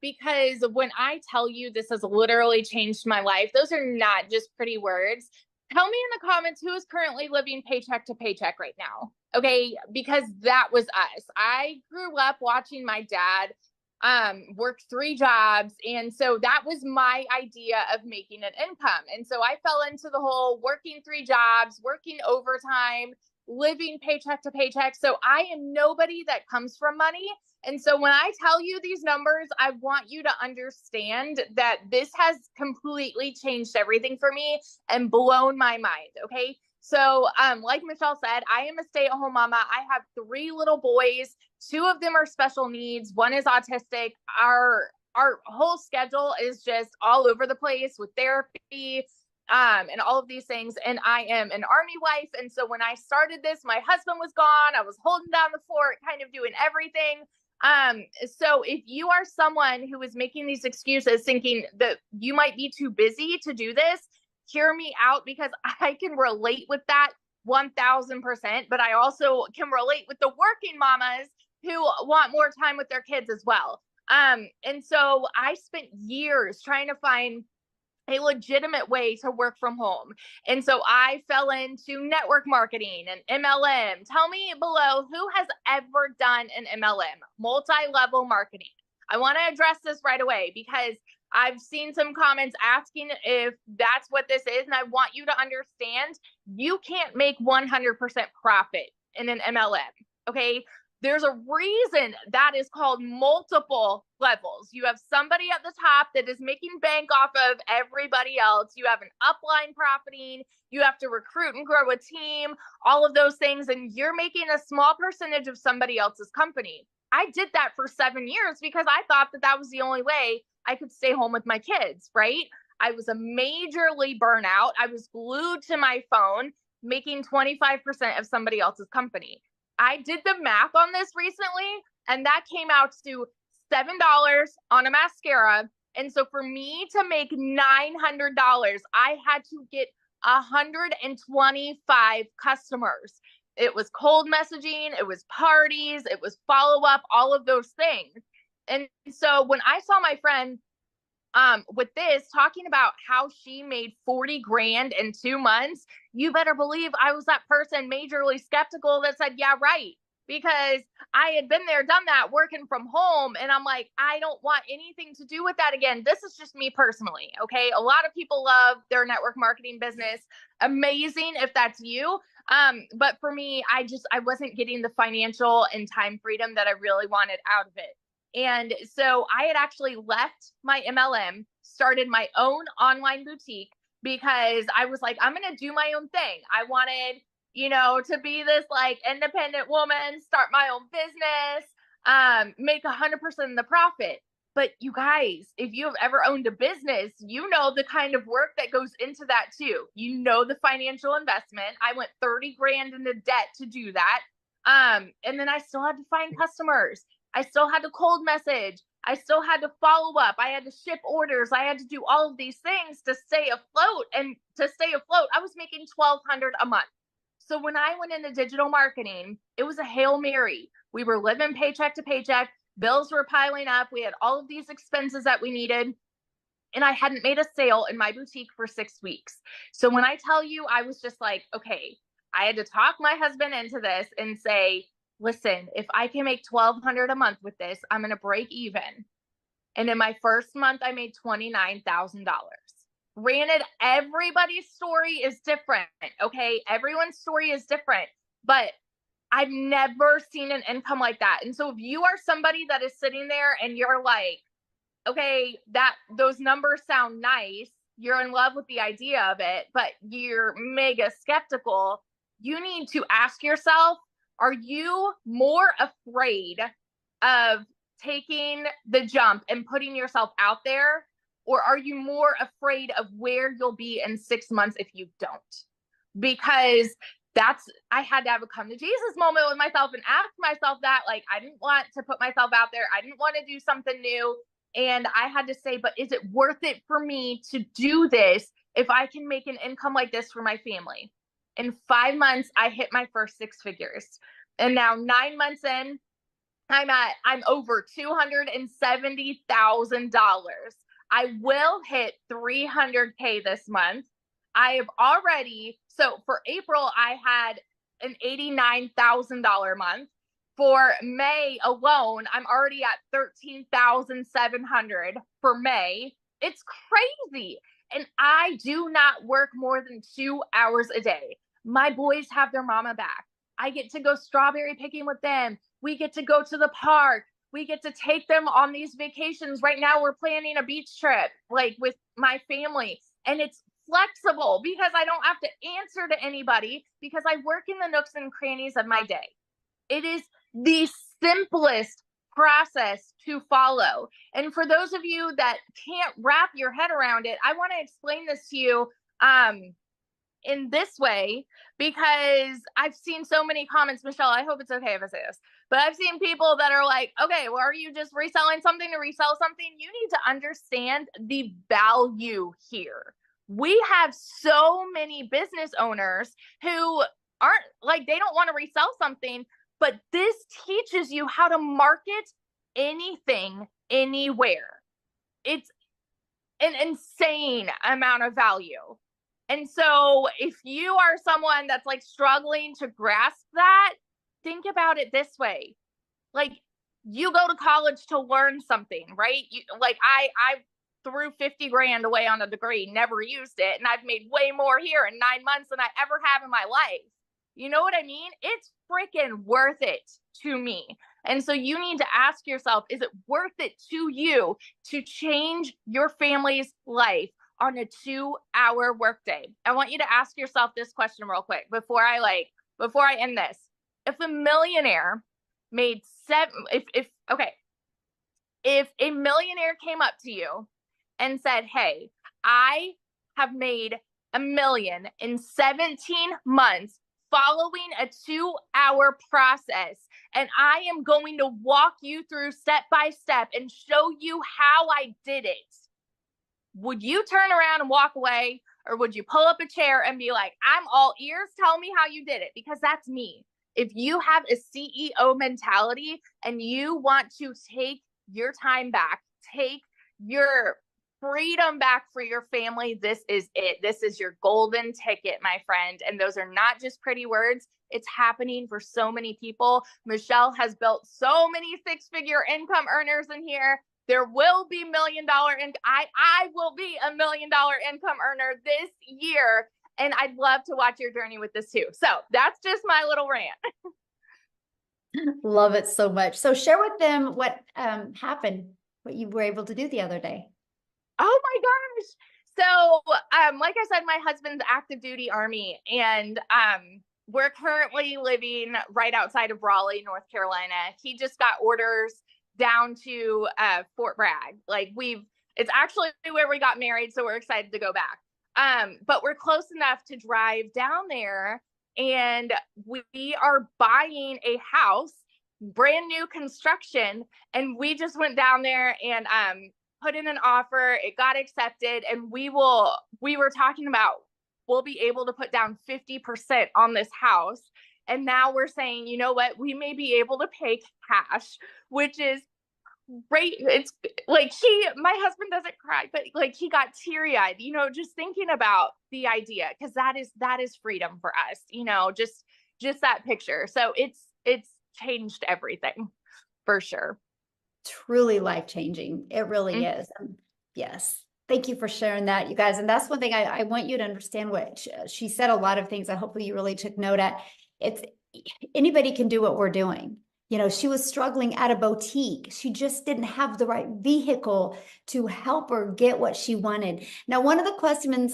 Because when I tell you this has literally changed my life, those are not just pretty words. Tell me in the comments who is currently living paycheck to paycheck right now. Okay, because that was us. I grew up watching my dad work 3 jobs. And so that was my idea of making an income. And so I fell into the whole working 3 jobs, working overtime, living paycheck to paycheck. So I am nobody that comes from money. And so when I tell you these numbers, I want you to understand that this has completely changed everything for me and blown my mind. Okay. So, like Michelle said, I am a stay-at-home mama. I have 3 little boys. 2 of them are special needs. 1 is autistic. Our whole schedule is just all over the place with therapy, and all of these things. And I am an Army wife. And so when I started this, my husband was gone. I was holding down the fort, kind of doing everything. So if you are someone who is making these excuses, thinking that you might be too busy to do this, hear me out, because I can relate with that 1000%, but I also can relate with the working mamas who want more time with their kids as well. And so I spent years trying to find a legitimate way to work from home. And so I fell into network marketing and MLM. Tell me below who has ever done an MLM, multi-level marketing. I want to address this right away because I've seen some comments asking if that's what this is. And I want you to understand, you can't make 100% profit in an MLM. Okay. There's a reason that is called multiple levels. You have somebody at the top that is making bank off of everybody else. You have an upline profiting. You have to recruit and grow a team, all of those things. And you're making a small percentage of somebody else's company. I did that for 7 years because I thought that that was the only way I could stay home with my kids, right? I was a majorly burnout. I was glued to my phone, making 25% of somebody else's company. I did the math on this recently, and that came out to $7 on a mascara. And so for me to make $900, I had to get 125 customers. It was cold messaging, it was parties, it was follow-up, all of those things. And so when I saw my friend with this talking about how she made 40 grand in 2 months, you better believe I was that person majorly skeptical that said, yeah, right. Because I had been there, done that, working from home. And I'm like, I don't want anything to do with that again. This is just me personally. Okay. A lot of people love their network marketing business. Amazing if that's you. But for me, I wasn't getting the financial and time freedom that I really wanted out of it. And so I had actually left my MLM, started my own online boutique because I was like, I'm going to do my own thing. I wanted, to be this like independent woman, start my own business, make 100% of the profit. But you guys, if you have ever owned a business, you know the kind of work that goes into that too. You know the financial investment. I went 30 grand into debt to do that. And then I still had to find customers. I still had to cold message. I still had to follow up. I had to ship orders. I had to do all of these things to stay afloat. And to stay afloat, I was making $1,200 a month. So when I went into digital marketing, it was a Hail Mary. We were living paycheck to paycheck. Bills were piling up. We had all of these expenses that we needed. And I hadn't made a sale in my boutique for 6 weeks. So when I tell you, I was just like, okay, I had to talk my husband into this and say, listen, if I can make $1,200 a month with this, I'm going to break even. And in my first month, I made $29,000. Granted, everybody's story is different. Okay. Everyone's story is different, but I've never seen an income like that. And so if you are somebody that is sitting there and you're like, okay, those numbers sound nice, you're in love with the idea of it, but you're mega skeptical, you need to ask yourself, are you more afraid of taking the jump and putting yourself out there? Or are you more afraid of where you'll be in 6 months if you don't? Because I had to have a come to Jesus moment with myself and ask myself that, like, I didn't want to put myself out there. I didn't want to do something new. And I had to say, but is it worth it for me to do this if I can make an income like this for my family? In 5 months, I hit my first 6 figures. And now 9 months in, I'm over $270,000. I will hit 300K this month. I have already, so for April, I had an $89,000 month. For May alone, I'm already at 13,700 for May. It's crazy. And I do not work more than 2 hours a day. My boys have their mama back. I get to go strawberry picking with them. We get to go to the park. We get to take them on these vacations. Right now, we're planning a beach trip, like with my family. And it's flexible because I don't have to answer to anybody because I work in the nooks and crannies of my day. It is the simplest process to follow. And for those of you that can't wrap your head around it, I want to explain this to you in this way, because I've seen so many comments. Michelle, I hope it's okay if I say this, but I've seen people that are like, okay, well, are you just reselling something to resell something? You need to understand the value here. We have so many business owners who aren't like, they don't want to resell something, but this teaches you how to market anything, anywhere. It's an insane amount of value. And so if you are someone that's like struggling to grasp that, think about it this way. Like, you go to college to learn something, right? I threw 50 grand away on a degree, never used it. And I've made way more here in 9 months than I ever have in my life. You know what I mean? It's freaking worth it to me. And so you need to ask yourself, is it worth it to you to change your family's life on a 2-hour workday? I want you to ask yourself this question real quick before I end this. If a millionaire made if a millionaire came up to you and said, hey, I have made $1 million in 17 months following a 2-hour process, and I am going to walk you through step by step and show you how I did it, would you turn around and walk away, or would you pull up a chair and be like, I'm all ears, tell me how you did it? Because that's me. If you have a CEO mentality and you want to take your time back, take your freedom back for your family, this is it. This is your golden ticket, my friend. And those are not just pretty words. It's happening for so many people. Michelle has built so many 6-figure income earners in here. There will be $1 million, and I will be $1 million income earner this year. And I'd love to watch your journey with this too. So that's just my little rant. Love it so much. So share with them what happened, what you were able to do the other day. Oh my gosh. So, like I said, my husband's active duty Army, and we're currently living right outside of Raleigh, North Carolina. He just got orders down to Fort Bragg. It's actually where we got married, so we're excited to go back. But we're close enough to drive down there, and we are buying a house, brand new construction, and we just went down there and put in an offer. It got accepted, and we were talking about we'll be able to put down 50% on this house. And now we're saying, you know what, we may be able to pay cash, which is right. It's like my husband doesn't cry, but like he got teary eyed, just thinking about the idea. Cause that is freedom for us, just that picture. So it's changed everything for sure. Truly life-changing. It really Mm. is. Yes. Thank you for sharing that, you guys. And that's one thing I want you to understand what she said a lot of things. I hopefully you really took note at. It's anybody can do what we're doing. She was struggling at a boutique. She just didn't have the right vehicle to help her get what she wanted. Now, one of the questions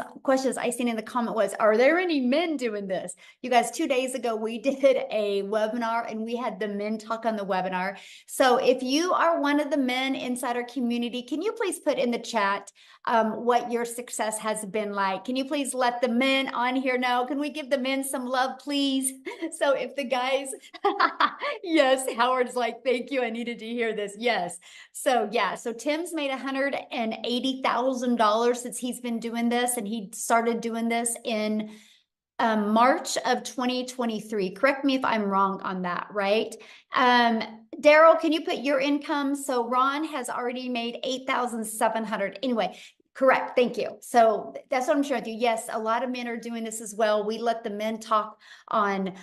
I seen in the comment was, are there any men doing this? You guys, 2 days ago, we did a webinar and we had the men talk on the webinar. So if you are one of the men inside our community, can you please put in the chat what your success has been like? Can you please let the men on here know? Can we give the men some love, please? So if the guys, yes, Howard's like, thank you. I needed to hear this. Yes. So yeah, so Tim's made $180,000 since he's been doing this, and he started doing this in March of 2023. Correct me if I'm wrong on that, right? Daryl, can you put your income? So Ron has already made 8,700. Anyway, correct. Thank you. So that's what I'm sharing with you. Yes, a lot of men are doing this as well. We let the men talk on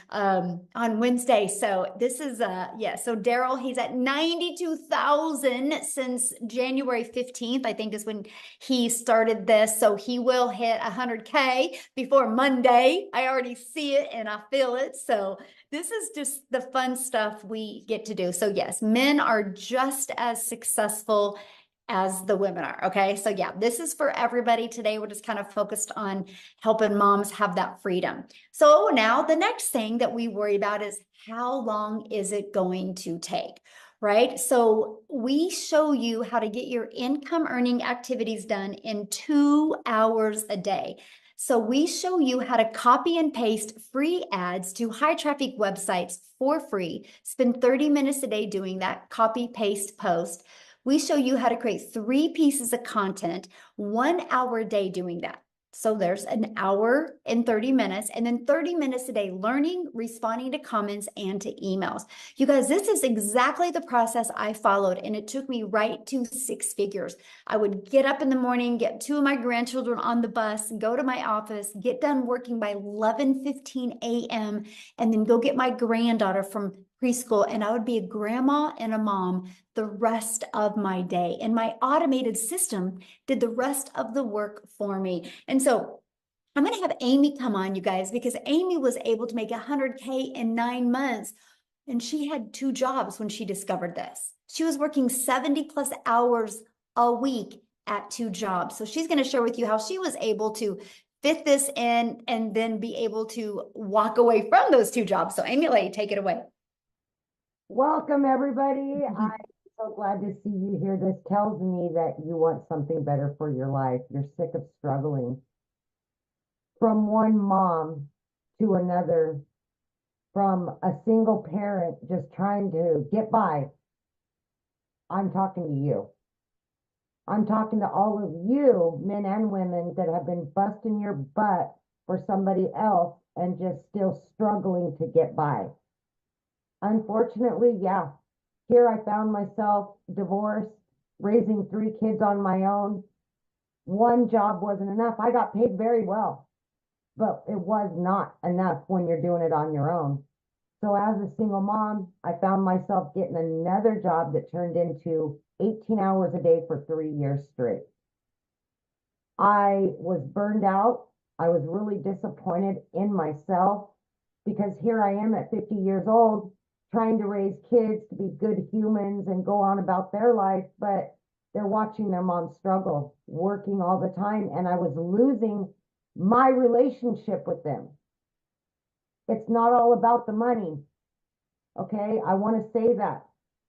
Wednesday. So this is yeah. So Daryl, he's at 92,000 since January 15th, I think is when he started this. So he will hit 100K before Monday. I already see it and I feel it. So this is just the fun stuff we get to do. So yes, men are just as successful as the women are. Okay. So yeah, this is for everybody today. We're just kind of focused on helping moms have that freedom. So now the next thing that we worry about is how long is it going to take? Right? So we show you how to get your income earning activities done in 2 hours a day. So we show you how to copy and paste free ads to high traffic websites for free. Spend 30 minutes a day doing that, copy, paste, post. We show you how to create 3 pieces of content, 1 hour a day doing that. So there's an hour and 30 minutes, and then 30 minutes a day learning, responding to comments and to emails. You guys, this is exactly the process I followed, and it took me right to 6 figures. I would get up in the morning, get 2 of my grandchildren on the bus, go to my office, get done working by 11:15 a.m., and then go get my granddaughter from preschool, and I would be a grandma and a mom the rest of my day. And my automated system did the rest of the work for me. And so I'm going to have Amy come on, you guys, because Amy was able to make 100K in 9 months. And she had 2 jobs when she discovered this. She was working 70 plus hours a week at 2 jobs. So she's going to share with you how she was able to fit this in and then be able to walk away from those 2 jobs. So Amy, take it away. Welcome, everybody. I'm so glad to see you here. This tells me that you want something better for your life. You're sick of struggling. From one mom to another, from a single parent just trying to get by. I'm talking to you. I'm talking to all of you, men and women, that have been busting your butt for somebody else and just still struggling to get by. Unfortunately, yeah, here I found myself divorced, raising 3 kids on my own. One job wasn't enough. I got paid very well, but it was not enough when you're doing it on your own. So as a single mom, I found myself getting another job that turned into 18 hours a day for 3 years straight. I was burned out. I was really disappointed in myself because here I am at 50 years old, trying to raise kids to be good humans and go on about their life, but they're watching their mom struggle, working all the time, and I was losing my relationship with them. It's not all about the money, okay? I want to say that.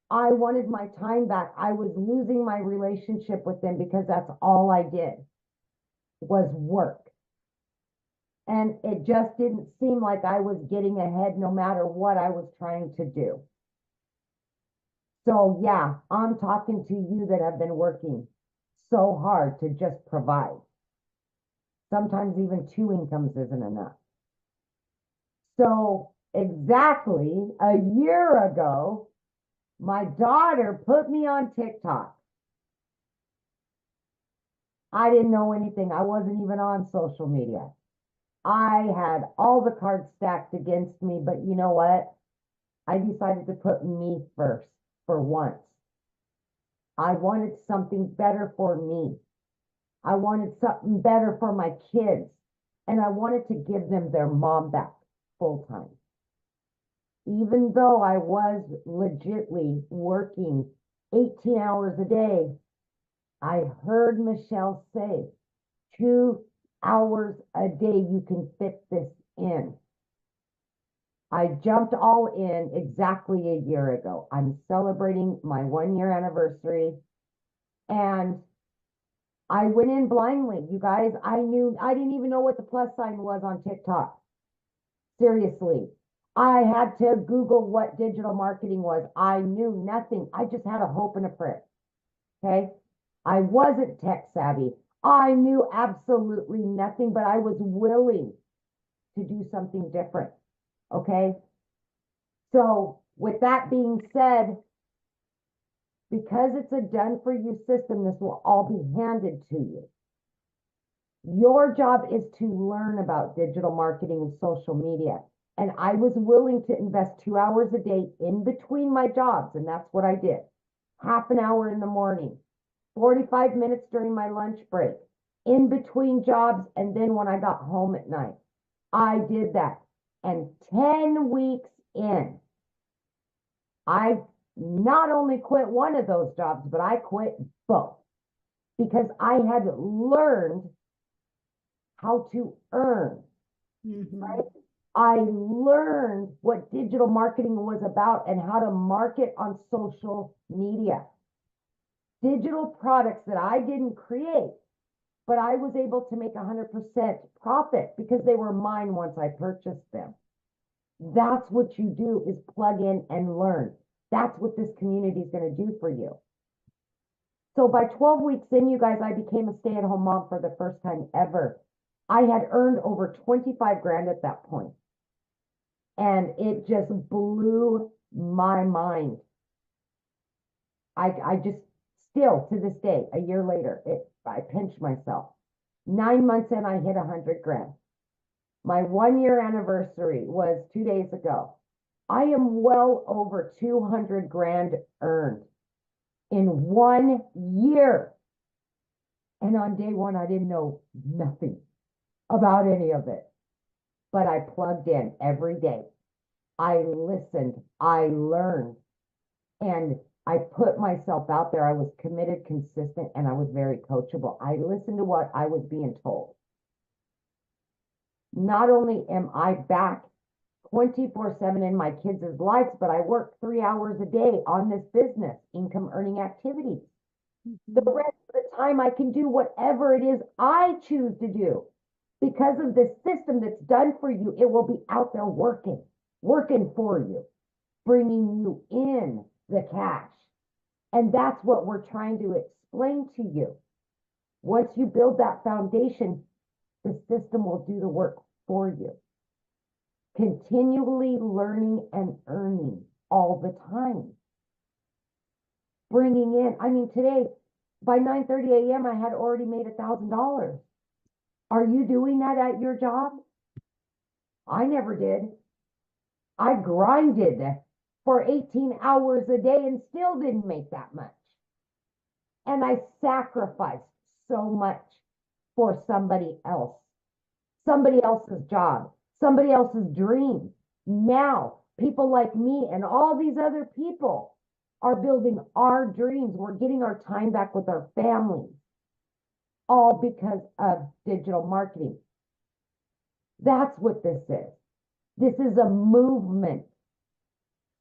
I wanted my time back. I was losing my relationship with them because that's all I did was work. And it just didn't seem like I was getting ahead no matter what I was trying to do. So yeah, I'm talking to you that have been working so hard to just provide. Sometimes even 2 incomes isn't enough. So exactly a year ago, My daughter put me on TikTok. I didn't know anything. I wasn't even on social media. I had all the cards stacked against me, but you know what? I decided to put me first for once. I wanted something better for me. I wanted something better for my kids. And I wanted to give them their mom back full time. Even though I was legitly working 18 hours a day, I heard Michelle say, 2 hours a day you can fit this in. I jumped all in exactly a year ago. I'm celebrating my 1 year anniversary, and I went in blindly. You guys, I didn't even know what the plus sign was on TikTok. Seriously. I had to Google what digital marketing was. I knew nothing. I just had a hope and a prayer. Okay. I wasn't tech savvy. I knew absolutely nothing, but I was willing to do something different. Okay. So with that being said, because it's a done for you system, this will all be handed to you. Your job is to learn about digital marketing and social media. And I was willing to invest 2 hours a day in between my jobs. And that's what I did. Half an hour in the morning, 45 minutes during my lunch break, in between jobs. And then when I got home at night, I did that. And 10 weeks in, I not only quit one of those jobs, but I quit both because I had learned how to earn, right? I learned what digital marketing was about and how to market on social media. Digital products that I didn't create, but I was able to make 100% profit because they were mine once I purchased them. That's what you do, is plug in and learn. That's what this community is going to do for you. So by 12 weeks in, you guys, I became a stay-at-home mom for the first time ever. I had earned over 25 grand at that point. And it just blew my mind. I just still to this day, a year later, I pinch myself. 9 months in, I hit 100 grand. My 1 year anniversary was 2 days ago. I am well over 200 grand earned in 1 year. And on day one, I didn't know nothing about any of it, but I plugged in every day. I listened, I learned, and I put myself out there. I was committed, consistent, and I was very coachable. I listened to what I was being told. Not only am I back 24/7 in my kids' lives, but I work 3 hours a day on this business, income earning activities. The rest of the time I can do whatever it is I choose to do. Because of this system that's done for you, it will be out there working for you, bringing you in the cash. And that's what we're trying to explain to you. Once you build that foundation, the system will do the work for you. Continually learning and earning all the time. Bringing in, I mean, today, by 9:30 a.m., I had already made $1,000. Are you doing that at your job? I never did. I grinded for 18 hours a day and still didn't make that much. And I sacrificed so much for somebody else, somebody else's job, somebody else's dream. Now, people like me and all these other people are building our dreams. We're getting our time back with our families, all because of digital marketing. That's what this is. This is a movement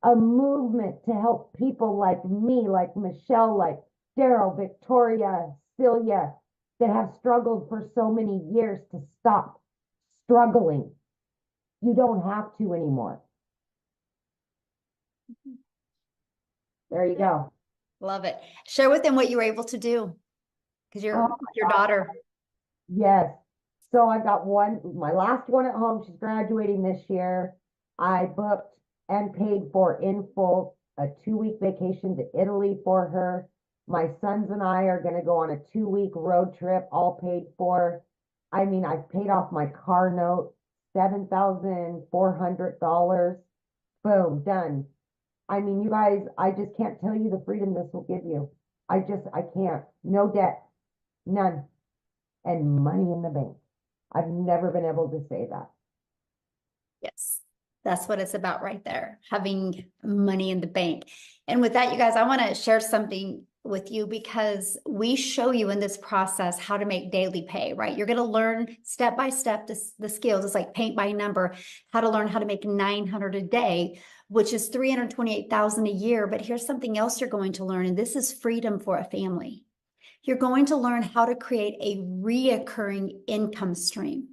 to help people like me, like Michelle, like Daryl, Victoria, Celia, that have struggled for so many years to stop struggling. You don't have to anymore. There you go. Love it. Share with them what you were able to do because your God. daughter. Yes. So I got my last one at home. She's graduating this year. I booked and paid for in full a 2-week vacation to Italy for her. My sons and I are going to go on a 2-week road trip, all paid for. I mean, I've paid off my car note, $7,400. Boom, done. I mean, you guys, I just can't tell you the freedom this will give you. I can't. No debt, none, and money in the bank. I've never been able to say that. Yes, that's what it's about right there, having money in the bank. And with that, you guys, I want to share something with you because we show you in this process how to make daily pay, right? You're going to learn step by step the skills. It's like paint by number, how to learn how to make 900 a day, which is 328,000 a year. But here's something else you're going to learn, and this is freedom for a family. You're going to learn how to create a reoccurring income stream.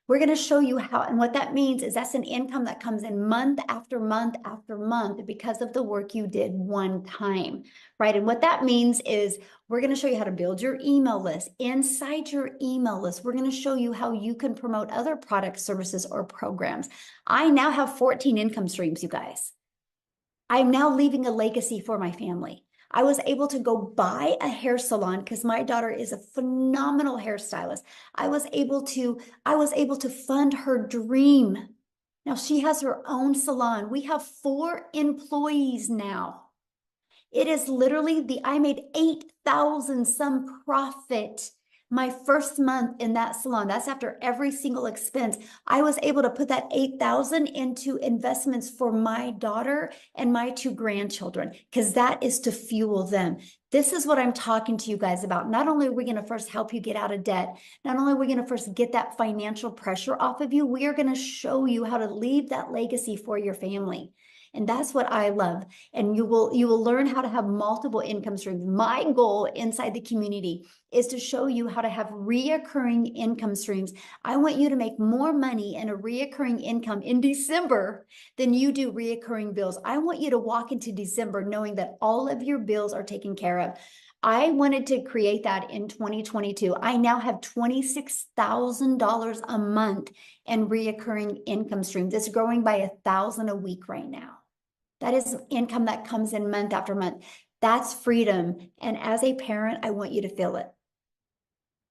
We're going to show you how, and what that means is that's an income that comes in month after month after month because of the work you did one time, right? And what that means is we're going to show you how to build your email list. Inside your email list, we're going to show you how you can promote other products, services, or programs. I now have 14 income streams, you guys. I'm now leaving a legacy for my family. I was able to go buy a hair salon because my daughter is a phenomenal hairstylist. I was able to fund her dream. Now she has her own salon. We have 4 employees now. It is literally I made 8,000 some profit my first month in that salon. That's after every single expense. I was able to put that 8,000 into investments for my daughter and my 2 grandchildren, because that is to fuel them. This is what I'm talking to you guys about. Not only are we going to first help you get out of debt, not only are we going to first get that financial pressure off of you, we are going to show you how to leave that legacy for your family. And that's what I love. And you will learn how to have multiple income streams. My goal inside the community is to show you how to have reoccurring income streams. I want you to make more money in a reoccurring income in December than you do reoccurring bills. I want you to walk into December knowing that all of your bills are taken care of. I wanted to create that in 2022. I now have $26,000 a month in reoccurring income streams. It's growing by 1,000 a week right now. That is income that comes in month after month. That's freedom. And as a parent, I want you to feel it.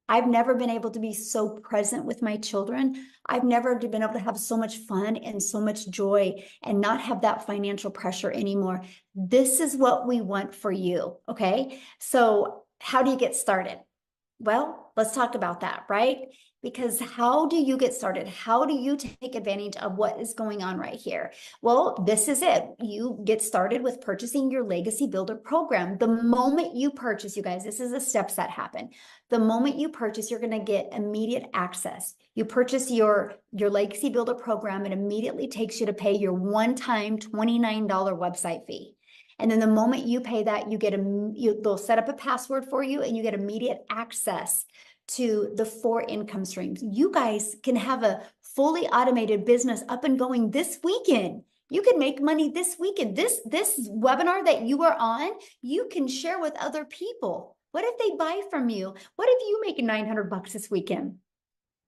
I've never been able to be so present with my children. I've never been able to have so much fun and so much joy and not have that financial pressure anymore. This is what we want for you, okay? So how do you get started? Well, let's talk about that, right? Because how do you get started? How do you take advantage of what is going on right here? Well, this is it. You get started with purchasing your Legacy Builder program. The moment you purchase, you guys, this is the steps that happen. The moment you purchase, you're going to get immediate access. You purchase your Legacy Builder program, it immediately takes you to pay your one-time $29 website fee. And then the moment you pay that, you get they'll set up a password for you and you get immediate access to the 4 income streams. You guys can have a fully automated business up and going this weekend. You can make money this weekend. This webinar that you are on, you can share with other people. What if they buy from you? What if you make $900 this weekend?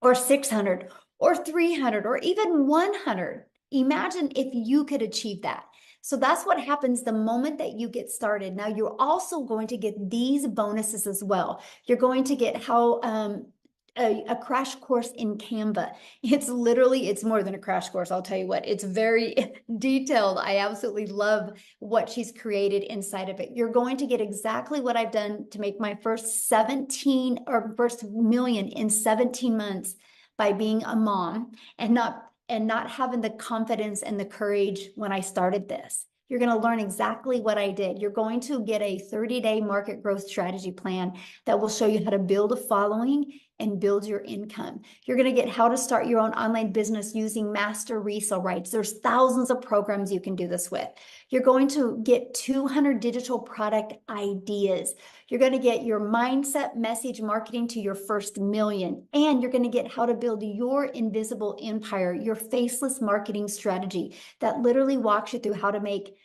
Or 600 or 300 or even 100? Imagine if you could achieve that. So that's what happens the moment that you get started. Now you're also going to get these bonuses as well. You're going to get how a crash course in Canva. It's more than a crash course. I'll tell you what, it's very detailed. I absolutely love what she's created inside of it. You're going to get exactly what I've done to make my first first million in 17 months by being a mom and not having the confidence and the courage when I started this. You're going to learn exactly what I did. You're going to get a 30-day market growth strategy plan that will show you how to build a following and build your income. You're going to get how to start your own online business using master resale rights. There's thousands of programs you can do this with. You're going to get 200 digital product ideas. You're going to get your mindset message marketing to your first million. And you're going to get how to build your invisible empire, your faceless marketing strategy that literally walks you through how to make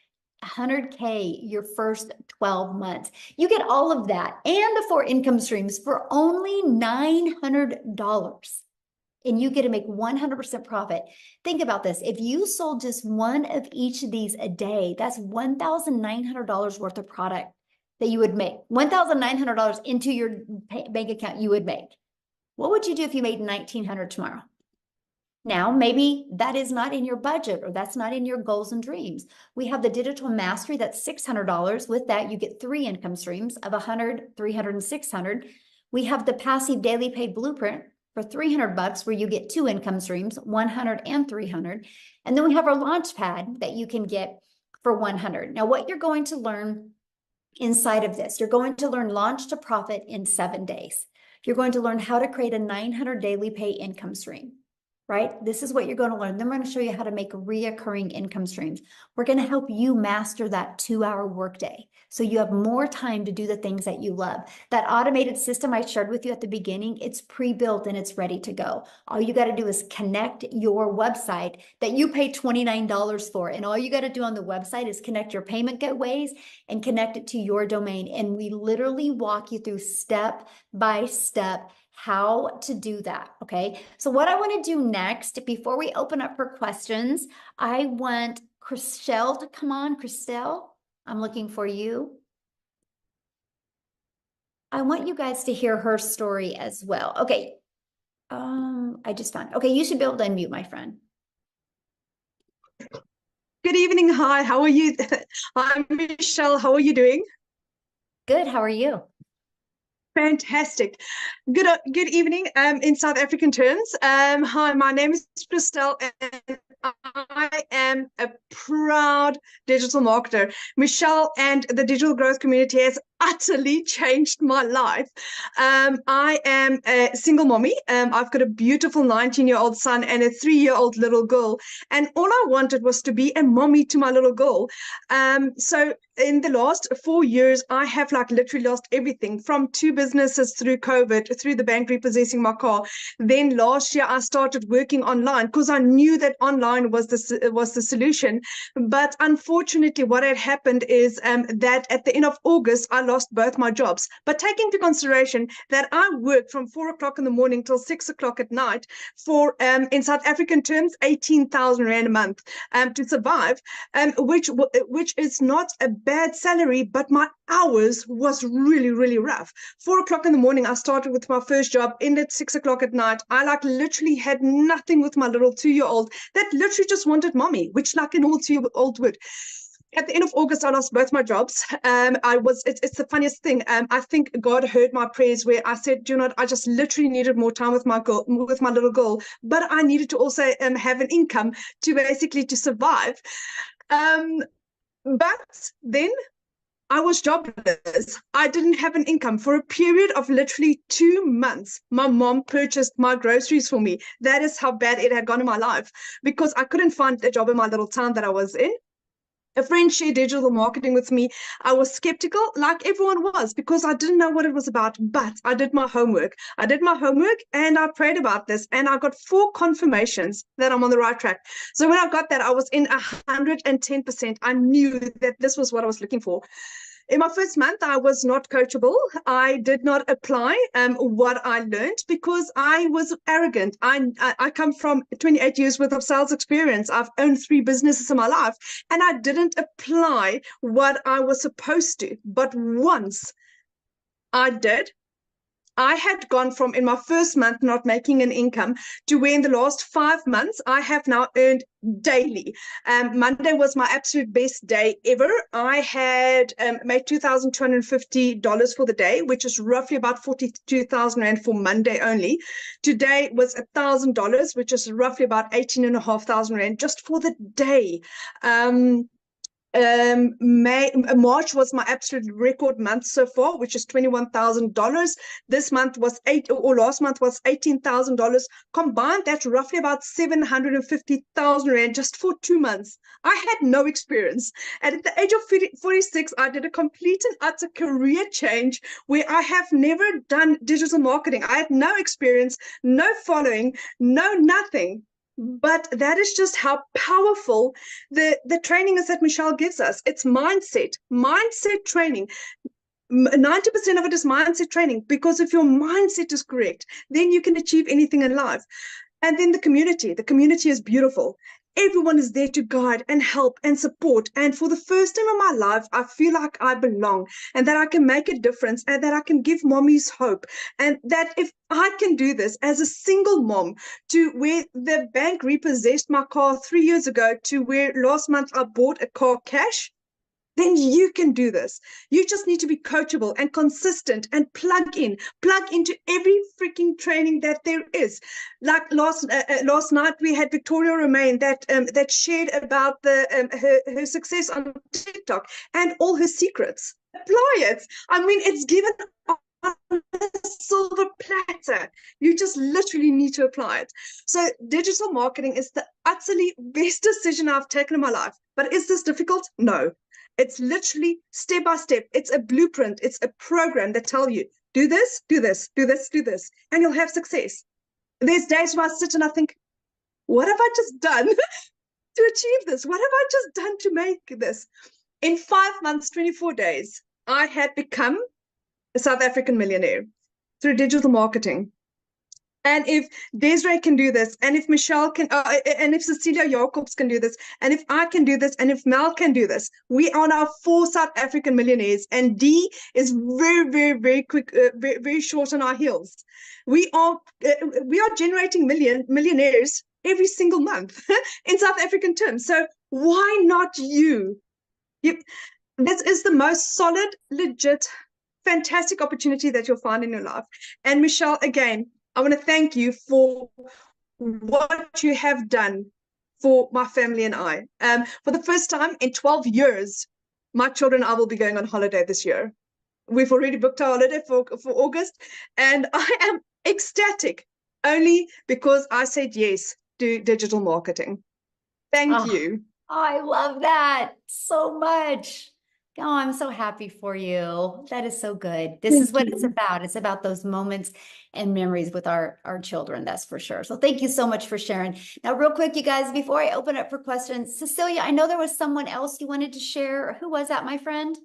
100K your first 12 months. You get all of that and the 4 income streams for only $900. and you get to make 100% profit. Think about this. If you sold just one of each of these a day, that's $1,900 worth of product that you would make. $1,900 into your bank account you would make. What would you do if you made $1,900 tomorrow? Now, maybe that is not in your budget, or that's not in your goals and dreams. We have the digital mastery, that's $600. With that, you get 3 income streams of 100, 300, and 600. We have the passive daily pay blueprint for $300, where you get 2 income streams, 100 and 300. And then we have our launch pad that you can get for 100. Now, what you're going to learn inside of this, you're going to learn launch to profit in 7 days. You're going to learn how to create a 900 daily pay income stream. Right? This is what you're going to learn. Then we're going to show you how to make reoccurring income streams. We're going to help you master that 2-hour workday, so you have more time to do the things that you love. That automated system I shared with you at the beginning, it's pre-built and it's ready to go. All you got to do is connect your website that you pay $29 for. And all you got to do on the website is connect your payment gateways and connect it to your domain. And we literally walk you through step by step how to do that, okay? So what I want to do next, before we open up for questions, I want Christelle to come on. Christelle, I'm looking for you. I want you guys to hear her story as well. Okay, I just found, okay, you should be able to unmute, my friend. Good evening. Hi, how are you? I'm Michelle. How are you doing? Good, how are you? Fantastic. Good evening in South African terms. Hi, my name is Christelle, and I am a proud digital marketer. Michelle and the digital growth community has utterly changed my life. I am a single mommy. I've got a beautiful 19-year-old son and a 3-year-old little girl. And all I wanted was to be a mommy to my little girl. So in the last 4 years, I have literally lost everything, from 2 businesses through COVID, through the bank repossessing my car. Then last year, I started working online because I knew that online was the solution. But unfortunately, what had happened is that at the end of August, I lost both my jobs. But take into consideration that I worked from 4 o'clock in the morning till 6 o'clock at night for, in South African terms, 18,000 Rand a month to survive, which is not a bad salary, but my hours was really, really rough. 4 o'clock in the morning, I started with my first job, ended 6 o'clock at night. I literally had nothing with my little 2-year-old that literally just wanted mommy, which an all 2-year-old would. At the end of August, I lost both my jobs. It's the funniest thing. I think God heard my prayers where I said, you know, I just literally needed more time with my little girl, but I needed to also have an income to survive. But then I was jobless. I didn't have an income for a period of literally 2 months. My mom purchased my groceries for me. That is how bad it had gone in my life, because I couldn't find a job in my little town that I was in. A friend shared digital marketing with me. I was skeptical, like everyone was, because I didn't know what it was about, but I did my homework. And I prayed about this, and I got 4 confirmations that I'm on the right track. So when I got that, I was in 110%. I knew that this was what I was looking for. In my first month, I was not coachable. I did not apply what I learned because I was arrogant. I come from 28 years worth of sales experience. I've owned 3 businesses in my life, and I didn't apply what I was supposed to. But once I did, I had gone from, in my first month, not making an income to where in the last 5 months, I have now earned daily. Monday was my absolute best day ever. I had made $2,250 for the day, which is roughly about 42,000 Rand for Monday only. Today was $1,000, which is roughly about 18,500 Rand just for the day. March was my absolute record month so far, which is $21,000. This month was last month was $18,000. Combined, that's roughly about 750,000 Rand just for 2 months. I had no experience. And at the age of 46, I did a complete and utter career change where I have never done digital marketing. I had no experience, no following, no nothing. But that is just how powerful the training is that Michelle gives us. It's mindset training. 90% of it is mindset training, because if your mindset is correct, then you can achieve anything in life. And then the community is beautiful. Everyone is there to guide and help and support. And for the first time in my life, I feel like I belong and that I can make a difference and that I can give mommies hope. And that if I can do this as a single mom, to where the bank repossessed my car 3 years ago, to where last month I bought a car cash, then you can do this. You just need to be coachable and consistent and plug into every freaking training that there is. Like last night, we had Victoria Romain that shared about her success on TikTok and all her secrets. Apply it. I mean, it's given on a silver platter. You just literally need to apply it. So digital marketing is the utterly best decision I've taken in my life. But is this difficult? No. It's literally step by step. It's a blueprint. It's a program that tells you, do this, do this, do this, do this, and you'll have success. There's days where I sit and I think, what have I just done to achieve this? What have I just done to make this? In 5 months, 24 days, I had become a South African millionaire through digital marketing. And if Desiree can do this, and if Michelle can, and if Cecilia Jacobs can do this, and if I can do this, and if Mel can do this, we are now 4 South African millionaires, and D is very, very, very quick, very, very short on our heels. We are generating millionaires every single month in South African terms. So why not you? This is the most solid, legit, fantastic opportunity that you'll find in your life. And Michelle, again, I want to thank you for what you have done for my family and I. For the first time in 12 years, my children and I will be going on holiday this year. We've already booked our holiday for August, and I am ecstatic only because I said yes to digital marketing. Thank you. I love that so much. Oh, I'm so happy for you. That is so good. This is what it's about. It's about those moments and memories with our children, that's for sure. So thank you so much for sharing. Now, real quick, you guys, before I open up for questions, Cecilia, I know there was someone else you wanted to share. Who was that, my friend?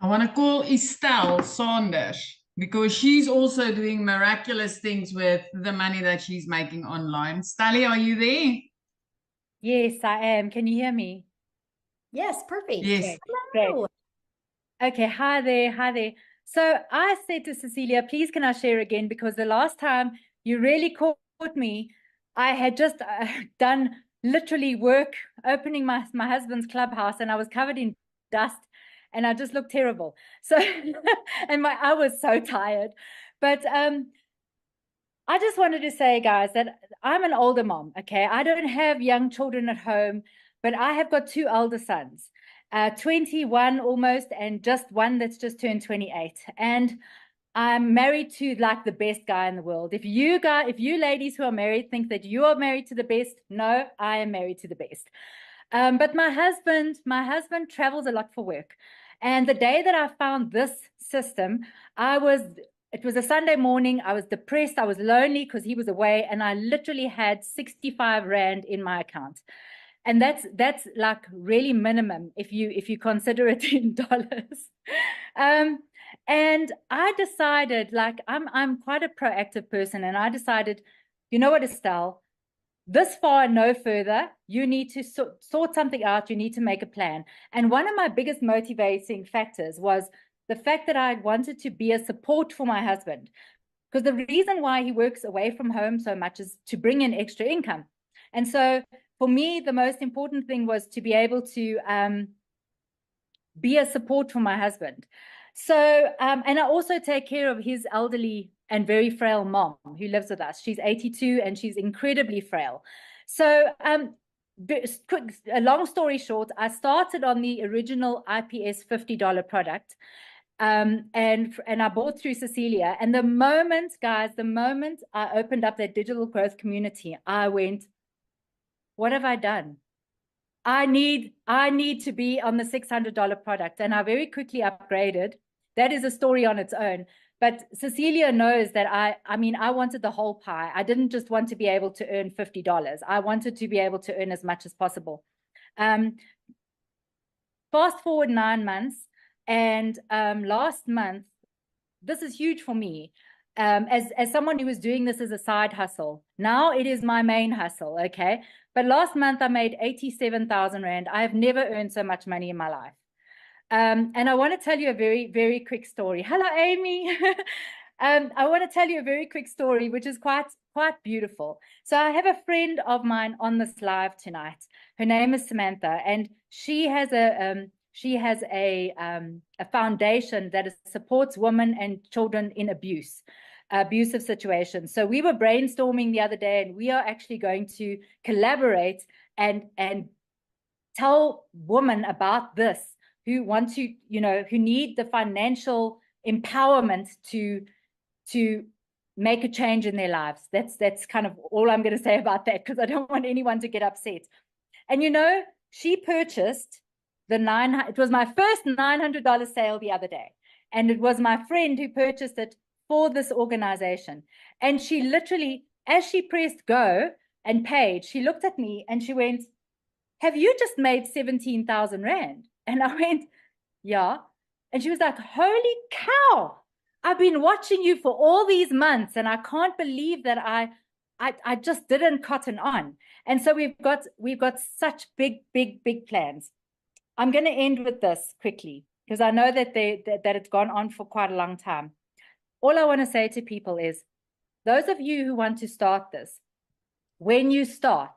I want to call Estelle Saunders because she's also doing miraculous things with the money that she's making online. Stally, are you there? Yes, I am. Can you hear me? Yes, perfect. Yes. Great. Okay, hi there, hi there. So I said to Cecilia, please can I share again? Because the last time you really caught me, I had just done literally work opening my husband's clubhouse, and I was covered in dust and I just looked terrible. So and I was so tired. But I just wanted to say, guys, that I'm an older mom, okay? I don't have young children at home, but I have got 2 elder sons, 21 almost, and just one that's just turned 28. And I'm married to like the best guy in the world. If you ladies who are married think that you are married to the best, no, I am married to the best. But my husband travels a lot for work. And the day that I found this system, it was a Sunday morning. I was depressed. I was lonely because he was away, and I literally had 65 Rand in my account. And that's like really minimum if you consider it in dollars. And I decided, like, I'm quite a proactive person, and I decided, you know what, Estelle, this far and no further, you need to sort something out. You need to make a plan. And one of my biggest motivating factors was the fact that I wanted to be a support for my husband, because the reason why he works away from home so much is to bring in extra income. And so for me, the most important thing was to be able to be a support for my husband. So, and I also take care of his elderly and very frail mom who lives with us. She's 82 and she's incredibly frail. So, a long story short, I started on the original IPS $50 product. And I bought through Cecilia. And the moment I opened up that digital growth community, I went, what have I done? I need to be on the $600 product. And I very quickly upgraded. That is a story on its own. But Cecilia knows that I wanted the whole pie. I didn't just want to be able to earn $50. I wanted to be able to earn as much as possible. Fast forward 9 months. And last month, this is huge for me. as someone who was doing this as a side hustle. Now it is my main hustle, okay? But last month I made 87,000 Rand. I have never earned so much money in my life. And I want to tell you a very, very quick story. Hello, Amy. I want to tell you a very quick story, which is quite beautiful. So I have a friend of mine on this live tonight. Her name is Samantha, and she has a foundation that supports women and children in abusive situations. So we were brainstorming the other day, and we are actually going to collaborate and tell women about this who want to, who need the financial empowerment to make a change in their lives. That's kind of all I'm going to say about that, because I don't want anyone to get upset. And she purchased it was my first $900 sale the other day. And it was my friend who purchased it for this organization. And she literally, as she pressed go and paid, she looked at me and she went, "Have you just made 17,000 Rand?" And I went, "Yeah." And she was like, "Holy cow. I've been watching you for all these months, and I can't believe that I just didn't cotton on." And so we've got such big plans. I'm going to end with this quickly, because I know that it's gone on for quite a long time. All I want to say to people is, those of you who want to start this, when you start,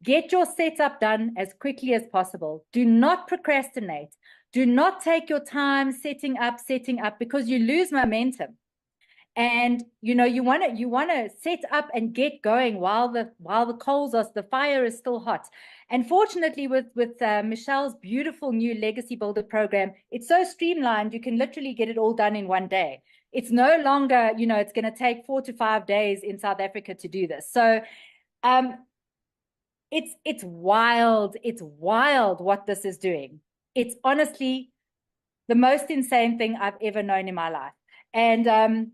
get your setup done as quickly as possible. Do not procrastinate. Do not take your time setting up, because you lose momentum. And you want to set up and get going while the fire is still hot. And fortunately, with Michelle's beautiful new Legacy Builder program, it's so streamlined, you can literally get it all done in one day. It's no longer, it's going to take 4 to 5 days in South Africa to do this. So it's wild. It's wild what this is doing. It's honestly the most insane thing I've ever known in my life. And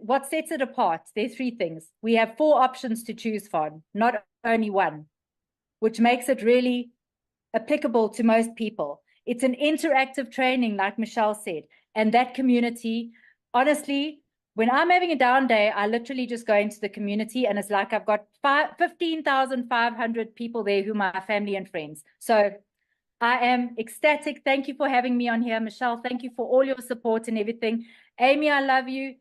what sets it apart, there are 3 things. We have 4 options to choose from, not only one, which makes it really applicable to most people. It's an interactive training, like Michelle said, and that community, honestly, when I'm having a down day, I literally just go into the community, and it's like I've got 15,500 people there who are my family and friends. So I am ecstatic. Thank you for having me on here, Michelle. Thank you for all your support and everything. Amy, I love you.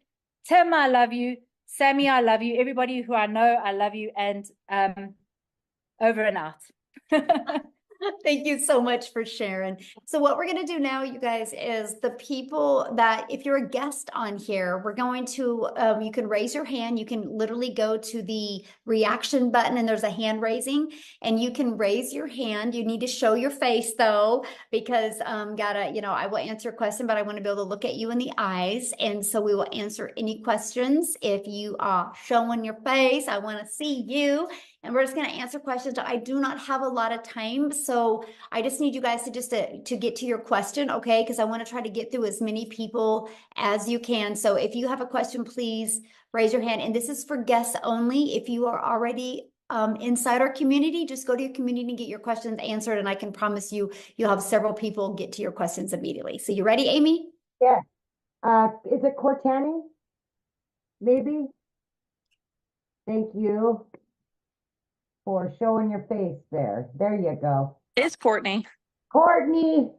Tim, I love you. Sammy, I love you. Everybody who I know, I love you. And over and out. Thank you so much for sharing. So what we're going to do now, you guys, is the people that, if you're a guest on here, we're going to, you can raise your hand. You can literally go to the reaction button, and there's a hand raising, and you can raise your hand. You need to show your face though, because I will answer a question, but I want to be able to look at you in the eyes. And so we will answer any questions. If you are showing your face, I want to see you. And we're just going to answer questions. I do not have a lot of time, so I just need you guys to get to your question, okay? Because I want to try to get through as many people as you can. So if you have a question, please raise your hand. And this is for guests only. If you are already inside our community, just go to your community and get your questions answered. And I can promise you, you'll have several people get to your questions immediately. So you ready, Amy? Yeah. Is it Cortani? Maybe? Thank you for showing your face there. There you go. It's Courtney. Courtney.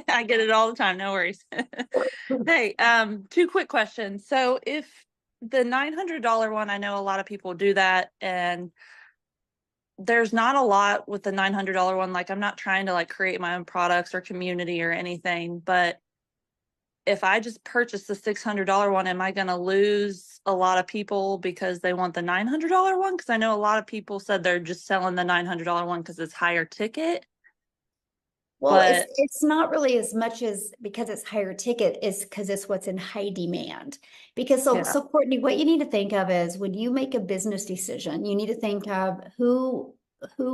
I get it all the time. No worries. Hey, 2 quick questions. So if the $900 one, I know a lot of people do that, and there's not a lot with the $900 one. Like, I'm not trying to like create my own products or community or anything, but if I just purchase the $600 one, am I going to lose a lot of people because they want the $900 one? Because I know a lot of people said they're just selling the $900 one because it's higher ticket. Well, it's not really as much as because it's higher ticket, is because it's what's in high demand. Because so Courtney, what you need to think of is when you make a business decision, you need to think of who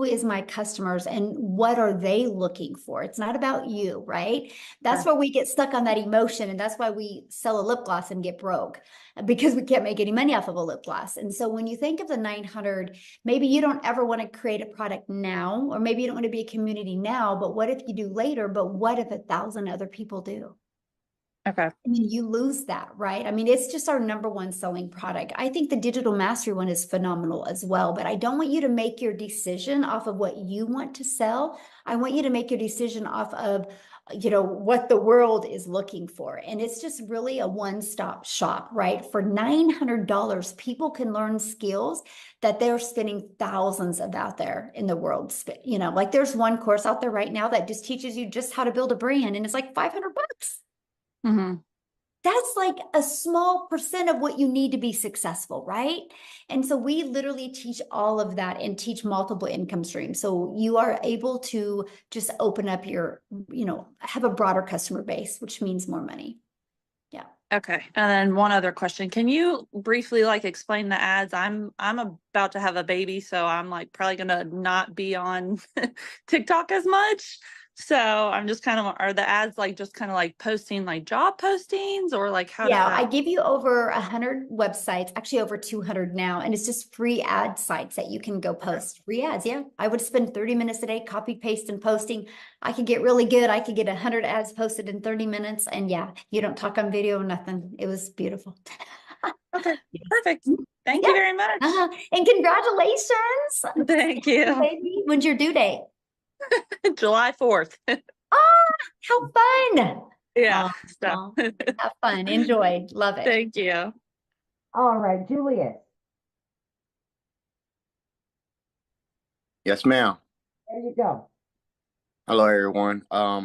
is my customers and what are they looking for? It's not about you, right? That's where we get stuck on that emotion. And that's why we sell a lip gloss and get broke, because we can't make any money off of a lip gloss. And so when you think of the 900, maybe you don't ever want to create a product now, or maybe you don't want to be a community now, but what if you do later? But what if 1,000 other people do? Okay. And then you lose that, right? I mean, it's just our number one selling product. I think the digital mastery one is phenomenal as well, but I don't want you to make your decision off of what you want to sell. I want you to make your decision off of, what the world is looking for. And it's just really a one-stop shop, right? For $900, people can learn skills that they're spending thousands of out there in the world. Like there's one course out there right now that just teaches you just how to build a brand, and it's like $500. Mm-hmm. That's like a small percent of what you need to be successful, right? And so we literally teach all of that and teach multiple income streams. So you are able to just open up your, have a broader customer base, which means more money. Yeah. Okay. And then one other question. Can you briefly explain the ads? I'm about to have a baby, so I'm probably gonna not be on TikTok as much. So I'm just are the ads just posting job postings, or how does that? I give you over 100 websites, actually over 200 now, and it's just free ad sites that you can go post. Free ads, yeah. I would spend 30 minutes a day copy, paste, and posting. I could get really good. I could get 100 ads posted in 30 minutes, and yeah, you don't talk on video, nothing. It was beautiful. Okay, perfect. Thank you very much. And congratulations. Thank you. Baby, when's your due date? July 4th. Oh, how fun. Yeah. Have fun. Enjoy. Love it. Thank you. All right, Julius. Yes, ma'am. There you go. Hello, everyone. I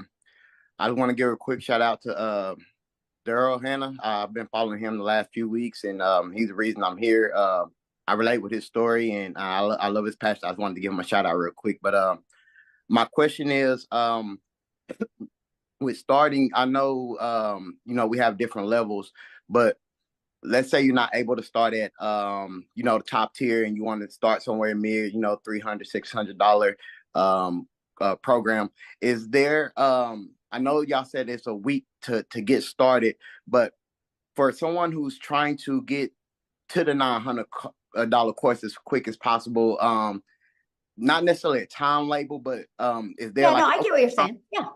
just want to give a quick shout out to Daryl Hannah. I've been following him the last few weeks, and he's the reason I'm here. I relate with his story, and I love his passion. I just wanted to give him a shout out real quick. But my question is, with starting, I know, we have different levels, but let's say you're not able to start at, the top tier, and you want to start somewhere mid, $300, $600 program. Is there, I know y'all said it's a week to get started, but for someone who's trying to get to the $900 course as quick as possible, not necessarily a time label, but is there I get what you're saying. Yeah.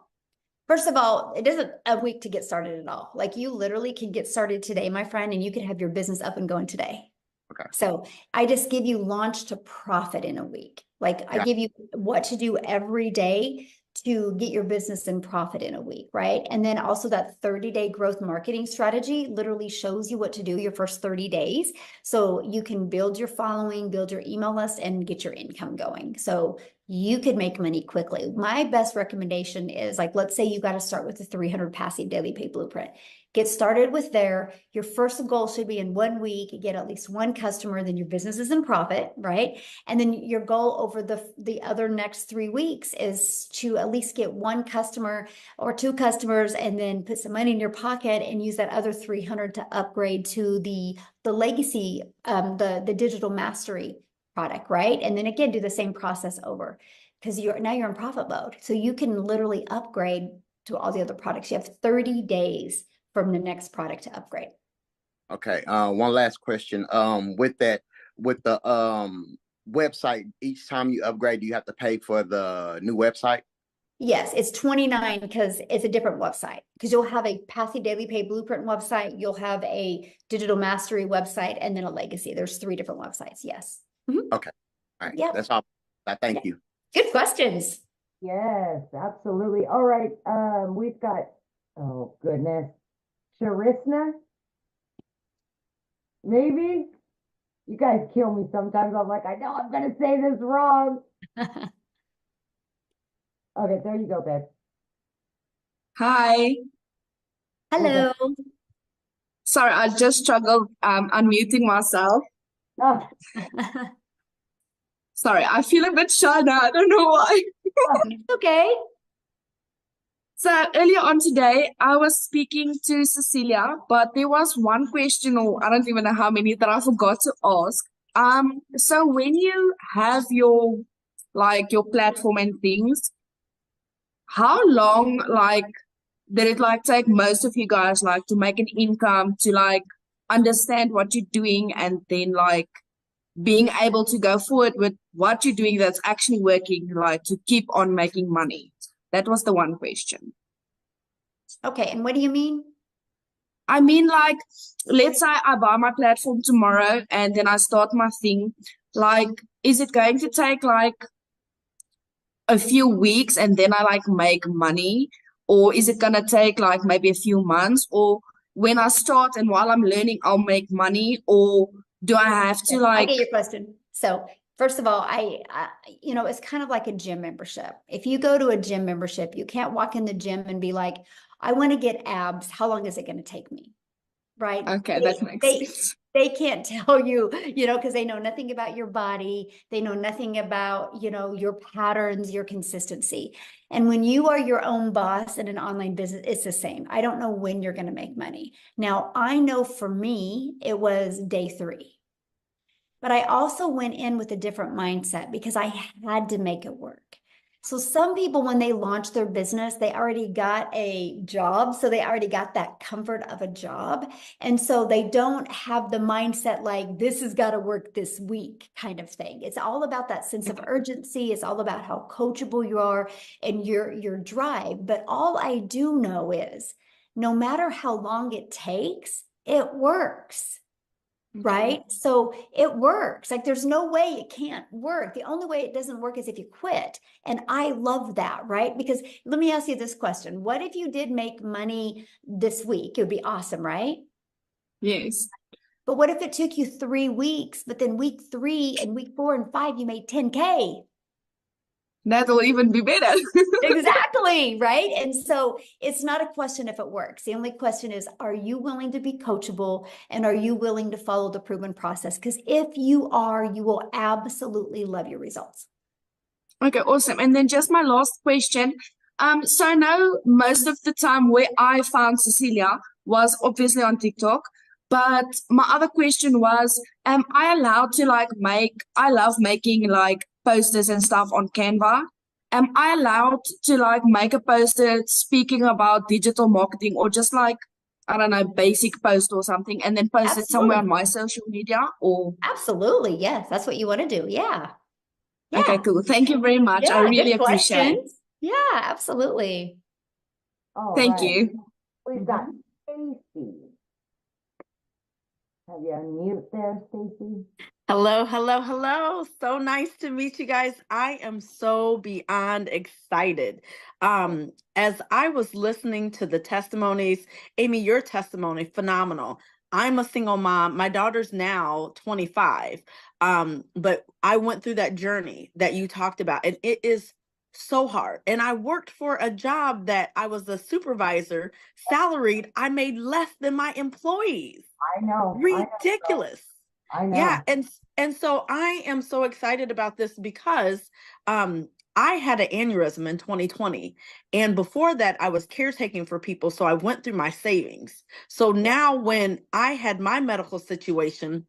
First of all, it isn't a week to get started at all. You literally can get started today, my friend, and you can have your business up and going today. Okay. So I just give you launch to profit in a week. I give you what to do every day to get your business in profit in a week, right? And then also that 30-day growth marketing strategy literally shows you what to do your first 30 days. So you can build your following, build your email list, and get your income going. So you could make money quickly. My best recommendation is let's say you got to start with the 300 passive daily pay blueprint. Get started with there. Your first goal should be in 1 week, get at least one customer, then your business is in profit, right? And then your goal over the other next 3 weeks is to at least get one customer or two customers, and then put some money in your pocket and use that other 300 to upgrade to the legacy, the digital mastery product, right? And then again, do the same process over, because now you're in profit mode. So you can literally upgrade to all the other products. You have 30 days from the next product to upgrade. Okay. One last question. With the website, each time you upgrade, do you have to pay for the new website? Yes, it's $29 because it's a different website. Because you'll have a passive daily pay blueprint website, you'll have a digital mastery website, and then a legacy. There's 3 different websites. Yes. Mm-hmm. Okay. All right. Yep. That's all. Thank you. Good questions. Yes, absolutely. All right. We've got, oh goodness, Sharisna. Maybe? You guys kill me sometimes. I'm I know I'm gonna say this wrong. Okay, there you go, babe. Hi. Hello. Sorry, I just struggled unmuting myself. Oh. Sorry, I feel a bit shy now. I don't know why. Okay. So earlier on today, I was speaking to Cecilia, but there was one question, or I don't even know how many, that I forgot to ask. So when you have your your platform and things, how long did it take most of you guys to make an income, to understand what you're doing, and then being able to go forward with what you're doing that's actually working, to keep on making money? That was the one question. Okay, and what do you mean? I mean, like, let's say I buy my platform tomorrow and then I start my thing. Like, is it going to take like a few weeks and then I like make money? Or is it gonna take like maybe a few months? Or when I start and while I'm learning, I'll make money? Or do I have to I like, get your question. So first of all, you know, it's kind of like a gym membership. If you go to a gym membership, you can't walk in the gym and be like, I want to get abs. How long is it going to take me? Right? okay, that makes sense. They can't tell you, you know, because they know nothing about your body. They know nothing about, you know, your patterns, your consistency. And when you are your own boss in an online business, it's the same. I don't know when you're going to make money. Now, I know for me, it was day 3. But I also went in with a different mindset because I had to make it work. So some people, when they launch their business, they already got a job. So they already got that comfort of a job. And so they don't have the mindset like, this has got to work this week kind of thing. It's all about that sense of urgency. It's all about how coachable you are and your drive. But all I do know is no matter how long it takes, it works. Right? So it works. Like there's no way it can't work. The only way it doesn't work is if you quit. And I love that, right? Because let me ask you this question. What if you did make money this week? It would be awesome, right? Yes. But what if it took you 3 weeks, but then week 3 and week 4 and 5, you made 10K? That'll even be better. Exactly, right? And so it's not a question if it works. The only question is, are you willing to be coachable and are you willing to follow the proven process? Because if you are, you will absolutely love your results. Okay, awesome. And then just my last question. So I know most of the time where I found Cecilia was obviously on TikTok, but my other question was, am I allowed to like I love making like posters and stuff on Canva. Am I allowed to like make a poster speaking about digital marketing or just like, I don't know, basic post or something and then post it somewhere on Absolutely. my social media or? Absolutely. Yes, that's what you want to do. Yeah. Okay, Yeah. cool. Thank you very much. I Yeah. really Good appreciate it. questions. Yeah, absolutely. All Thank right. you. We've got Stacy. Have you unmute there, Stacy? Hello, hello, hello. So nice to meet you guys. I am so beyond excited. As I was listening to the testimonies, Amy, your testimony, phenomenal. I'm a single mom. My daughter's now 25. But I went through that journey that you talked about, and it is so hard. And I worked for a job that I was a supervisor, salaried. I made less than my employees. I know. Ridiculous. I know. Yeah, and so I am so excited about this because I had an aneurysm in 2020, and before that I was caretaking for people, so I went through my savings. So now when I had my medical situation,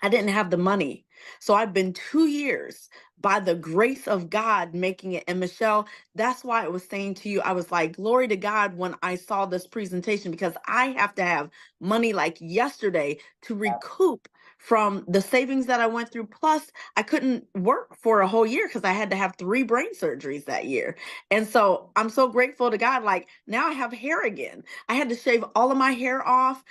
I didn't have the money. So I've been 2 years by the grace of God making it. And Michelle, that's why I was saying to you, I was like, glory to God when I saw this presentation, because I have to have money like yesterday to recoup from the savings that I went through. Plus, I couldn't work for a whole year because I had to have 3 brain surgeries that year. And so I'm so grateful to God. Like now I have hair again. I had to shave all of my hair off.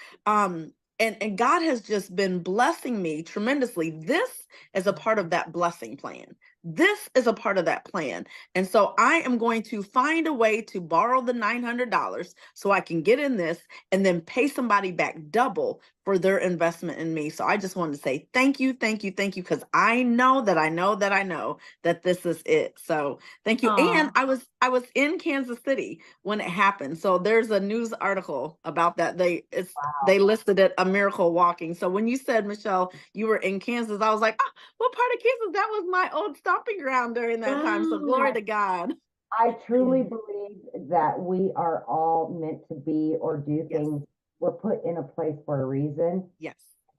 And God has just been blessing me tremendously. This is a part of that blessing plan. This is a part of that plan. And so I am going to find a way to borrow the $900 so I can get in this and then pay somebody back double for their investment in me. So I just wanted to say thank you, thank you, thank you, because I know that this is it. So thank you. Aw. And I was in Kansas City when it happened. So there's a news article about that. They listed it a miracle walking. So when you said, Michelle, you were in Kansas, I was like, oh, what part of Kansas? That was my old stomping ground during that time. So glory to God. I truly believe that we are all meant to be or do things. We're put in a place for a reason. Yes.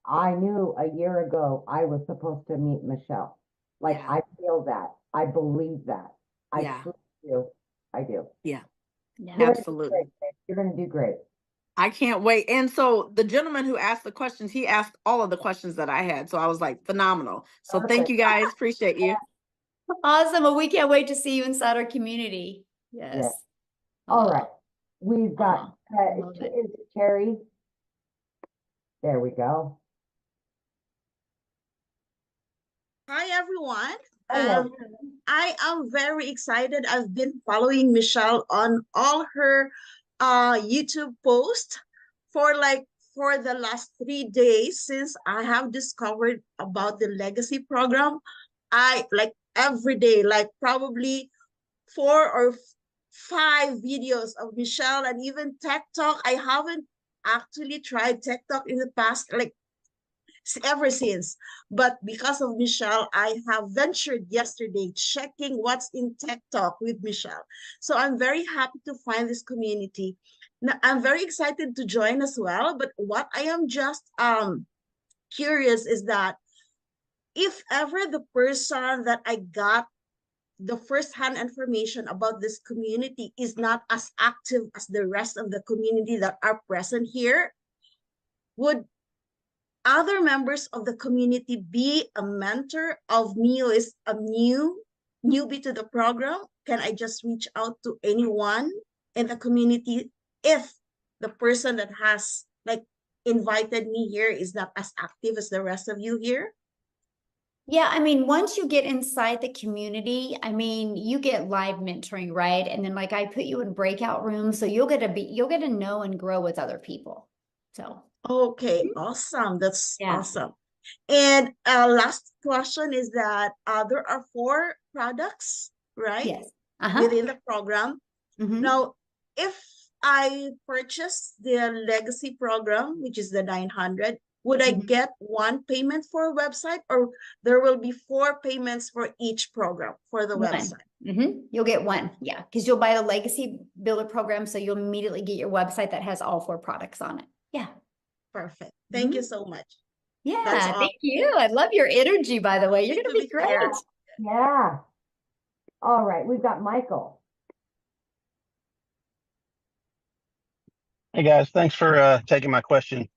I knew a year ago I was supposed to meet Michelle. Like I feel that. I believe that. I truly do. I do. Yeah. You're Absolutely. You're going to do great. I can't wait. And so the gentleman who asked the questions, he asked all of the questions that I had. So I was like, phenomenal. So thank you guys. Appreciate you. Awesome. Well, we can't wait to see you inside our community. Yes. All right. We've got, is it Terry? There we go. Hi, everyone. Hello. I am very excited. I've been following Michelle on all her YouTube posts for the last 3 days since I have discovered about the legacy program. I like every day, like probably 4 or 5 videos of Michelle and even Tech Talk. I haven't actually tried Tech Talk in the past, like ever since. But because of Michelle, I have ventured yesterday checking what's in Tech Talk with Michelle. So I'm very happy to find this community. Now, I'm very excited to join as well. But what I am just curious is that if ever the person that I got the first-hand information about this community is not as active as the rest of the community that are present here, would other members of the community be a mentor of me who is a newbie to the program? Can I just reach out to anyone in the community if the person that has like invited me here is not as active as the rest of you here? Yeah, I mean, once you get inside the community, I mean, you get live mentoring, right? And then like I put you in breakout rooms, so you'll get to know and grow with other people. So okay, awesome. That's yeah. awesome. And last question is that there are 4 products, right? Yes. Within the program. Mm-hmm. Now, if I purchase the legacy program, which is the 900, would I get one payment for a website, or there will be 4 payments for each program for the website? You'll get one, yeah, because you'll buy the legacy builder program, so you'll immediately get your website that has all 4 products on it. Yeah. Perfect. Thank you so much. Yeah, That's all. thank you. I love your energy, by the way. You're Good going to to be be here. great. Yeah. All right, we've got Michael. Hey guys, thanks for taking my question.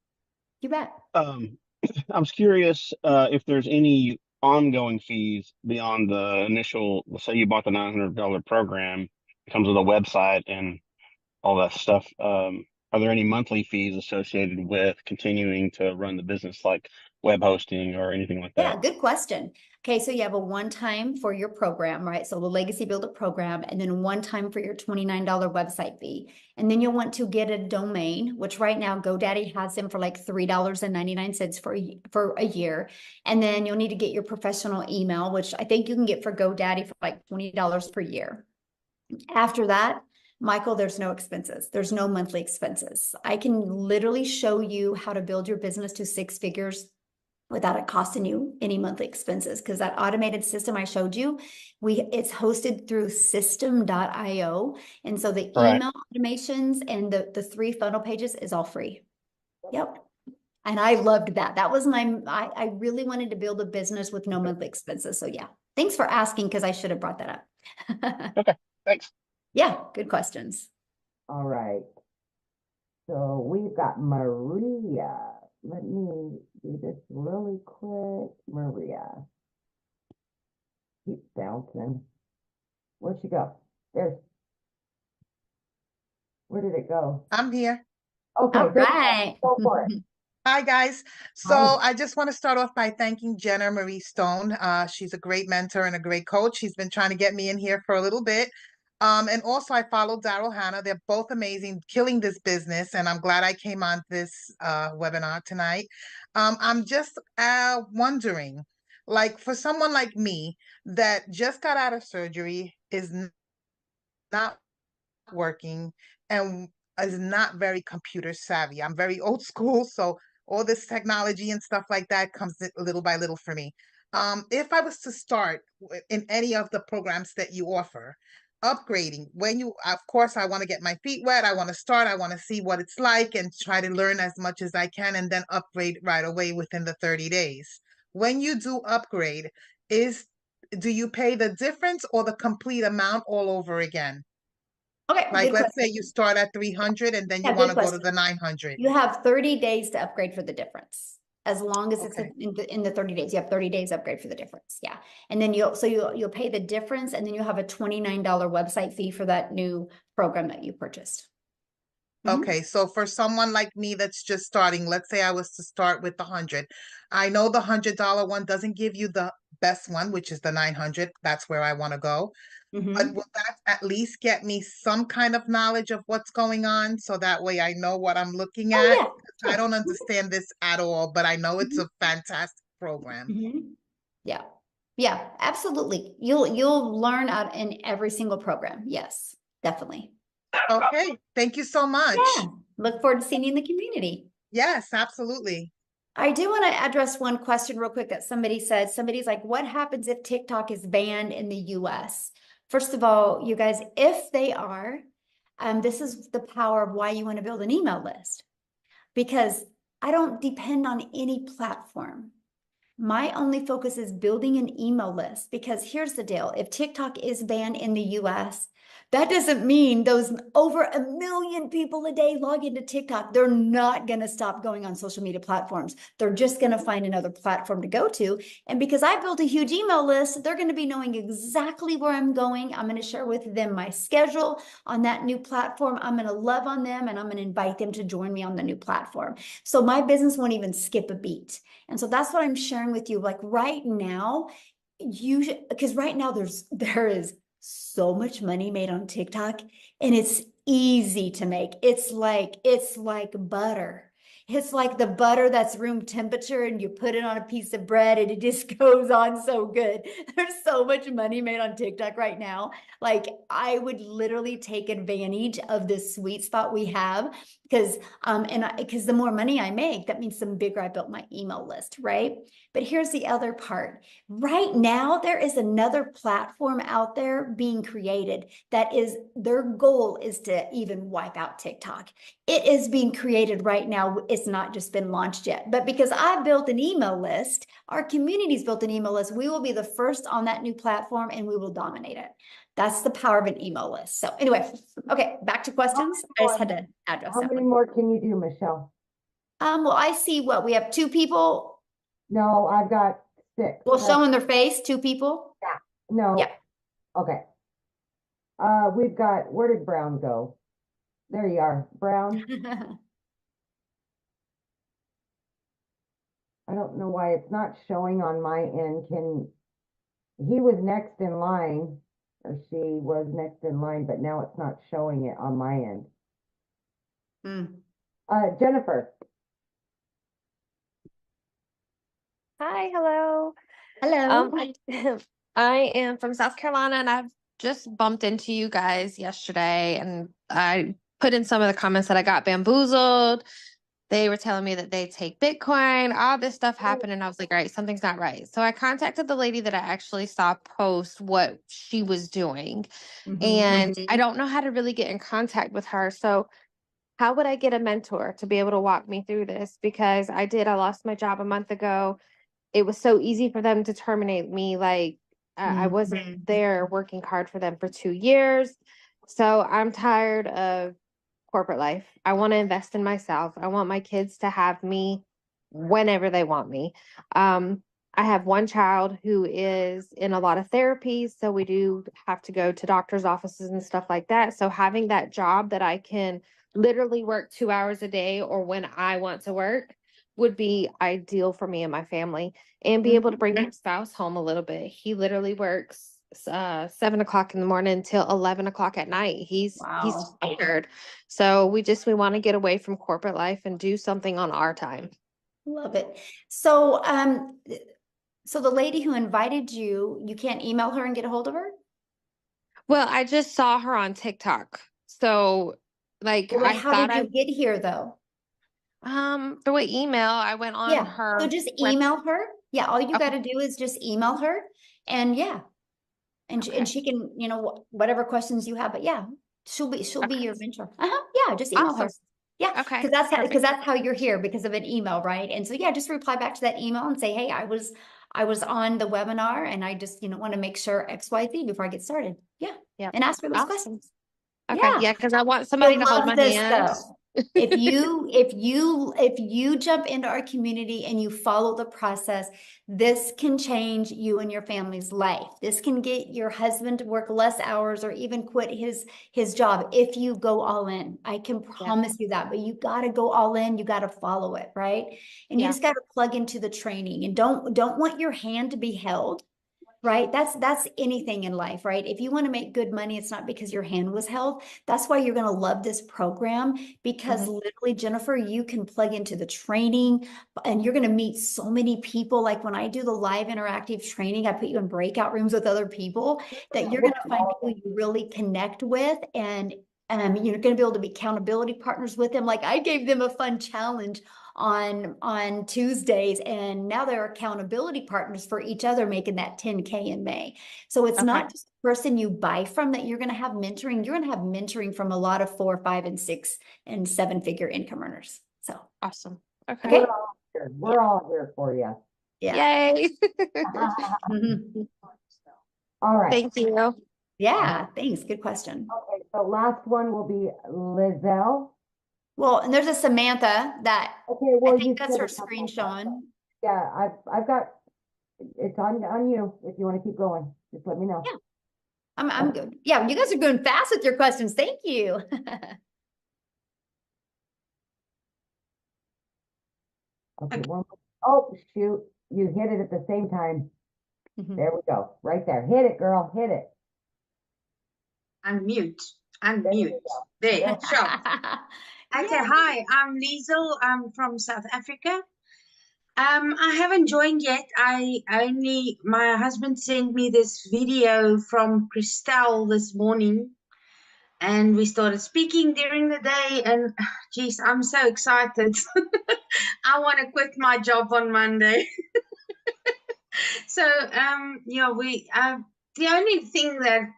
You bet. I was curious if there's any ongoing fees beyond the initial, let's say you bought the $900 program, it comes with a website and all that stuff. Are there any monthly fees associated with continuing to run the business, like web hosting or anything like Yeah, that? good question. Okay, so you have a one-time for your program, right? So the Legacy Builder program, and then one time for your $29 website fee. And then you'll want to get a domain, which right now GoDaddy has them for like $3.99 for a year. And then you'll need to get your professional email, which I think you can get for GoDaddy for like $20 per year. After that, Michael, there's no expenses. There's no monthly expenses. I can literally show you how to build your business to 6 figures without it costing you any monthly expenses, because that automated system I showed you, it's hosted through system.io. And so the email automations and the 3 funnel pages is all free. Yep. And I loved that. That was I really wanted to build a business with no monthly expenses. So yeah, thanks for asking, because I should have brought that up. Okay, thanks. Yeah, good questions. All right. So we've got Maria. Let me do this really quick. Maria. Keep bouncing. Where'd she go? Where did it go? I'm here. Okay, all right. Go for it. Hi, guys. So Hi. I just want to start off by thanking Jenna Marie Stone. She's a great mentor and a great coach. She's been trying to get me in here for a little bit. And also I follow Daryl Hannah. They're both amazing, killing this business. And I'm glad I came on this webinar tonight. I'm just wondering, like for someone like me that just got out of surgery, is not working, and is not very computer savvy. I'm very old school, so all this technology and stuff like that comes little by little for me. If I was to start in any of the programs that you offer, upgrading, of course, I want to get my feet wet. I want to start. I want to see what it's like and try to learn as much as I can, and then upgrade right away within the 30 days. When you do upgrade, do you pay the difference or the complete amount all over again? Okay, Like, good let's question. say you start at 300 and then you Yeah, want good to go to question. the 900. You have 30 days to upgrade for the difference. As long as it's Okay. in the 30 days, you have 30 days upgrade for the difference. Yeah. And then you'll pay the difference, and then you'll have a $29 website fee for that new program that you purchased. Okay, so for someone like me that's just starting, let's say I was to start with the 100. I know the $100 one doesn't give you the best one, which is the 900. That's where I want to go. But will that at least get me some kind of knowledge of what's going on so that way I know what I'm looking at? Oh, yeah. I don't understand this at all, but I know it's a fantastic program. Yeah. Yeah, absolutely. You'll learn out in every single program. Yes, definitely. Okay, thank you so much. Yeah. Look forward to seeing you in the community. Yes, absolutely. I do want to address one question real quick that somebody said. Somebody's like, what happens if TikTok is banned in the US? First of all, you guys, if they are, this is the power of why you want to build an email list, because I don't depend on any platform. My only focus is building an email list, because here's the deal. If TikTok is banned in the US, that doesn't mean those over 1 million people a day log into TikTok. They're not going to stop going on social media platforms. They're just going to find another platform to go to. And because I built a huge email list, they're going to be knowing exactly where I'm going. I'm going to share with them my schedule on that new platform. I'm going to love on them, and I'm going to invite them to join me on the new platform. So my business won't even skip a beat. And so that's what I'm sharing with you. Like right now, because right now there is so much money made on TikTok, and it's easy to make. It's like butter. It's like the butter that's room temperature, and you put it on a piece of bread and it just goes on so good. There's so much money made on TikTok right now. Like I would literally take advantage of this sweet spot we have, because because the more money I make, that means the bigger I built my email list, right? But here's the other part. Right now, there is another platform out there being created that is, their goal is to even wipe out TikTok. It is being created right now. It's not just been launched yet, but because I built an email list, our community's built an email list, we will be the first on that new platform and we will dominate it. That's the power of an email list. So anyway, okay, back to questions. I just had to address How that many one. more can you do, Michelle? Well, I see what we have 2 people. No, I've got 6. Well, showing their face, 2 people. Yeah. No. Yeah. Okay. We've got, where did Brown go? There you are, Brown. I don't know why it's not showing on my end. He was next in line, or she was next in line, but now it's not showing it on my end. Jennifer. Hi, hello. Hello. I am from South Carolina, and I've just bumped into you guys yesterday, and I put in some of the comments that I got bamboozled. They were telling me that they take Bitcoin, all this stuff happened, and I was like, all right, something's not right. So I contacted the lady that I actually saw post what she was doing, and I don't know how to really get in contact with her. So how would I get a mentor to be able to walk me through this? Because I lost my job a month ago. It was so easy for them to terminate me. Like I wasn't there working hard for them for 2 years. So I'm tired of corporate life. I want to invest in myself. I want my kids to have me whenever they want me. I have one child who is in a lot of therapies, so we do have to go to doctor's offices and stuff like that. So having that job that I can literally work 2 hours a day or when I want to work would be ideal for me and my family, and be able to bring my spouse home a little bit. He literally works 7 o'clock in the morning till 11 o'clock at night. He's tired. So we want to get away from corporate life and do something on our time. Love it. So, so the lady who invited you, you can't email her and get a hold of her? Well, I just saw her on TikTok. So like, Well, I how thought did you get here though? through an email, I went on her. So just email her. Yeah. All you got to do is just email her, and and she can, whatever questions you have, but yeah, she'll be your mentor. Yeah. Just email her. Yeah. Okay. Because that's how you're here, because of an email. Right. And so, yeah, just reply back to that email and say, hey, I was on the webinar, and I just, want to make sure XYZ before I get started. Yeah. And ask for those questions. Okay. Yeah. Cause I want somebody to hold my hand. If you jump into our community and you follow the process, this can change you and your family's life. This can get your husband to work less hours or even quit his job if you go all in. I can promise you that, but you got to go all in. You got to follow it, right? And you just got to plug into the training and don't want your hand to be held. Right? That's anything in life, right? If you want to make good money, it's not because your hand was held. That's why you're going to love this program because literally, Jennifer, you can plug into the training and you're going to meet so many people. Like when I do the live interactive training, I put you in breakout rooms with other people that you're going to find people you really connect with, and you're going to be able to be accountability partners with them. Like I gave them a fun challenge on Tuesdays, and now they're accountability partners for each other, making that 10K in May. So it's not just the person you buy from that you're going to have mentoring. You're going to have mentoring from a lot of 4, 5, and 6 and 7-figure income earners. So awesome. Okay. We're all here for you. Yeah. Yay. All right. Thank you. Yeah, thanks. Good question. Okay, so last one will be Lizelle. Well, and there's a Samantha that well, I think that's her screen showing. Yeah, I've got it's on you if you want to keep going. Just let me know. Yeah. I'm good. Yeah, you guys are going fast with your questions. Thank you. Okay, oh shoot, you hit it at the same time. There we go. Right there. Hit it, girl. Hit it. Unmute. There, sure. Okay, hi, I'm Liesel. I'm from South Africa. I haven't joined yet. My husband sent me this video from Christelle this morning, and we started speaking during the day, and geez, I'm so excited. I want to quit my job on Monday. So, the only thing that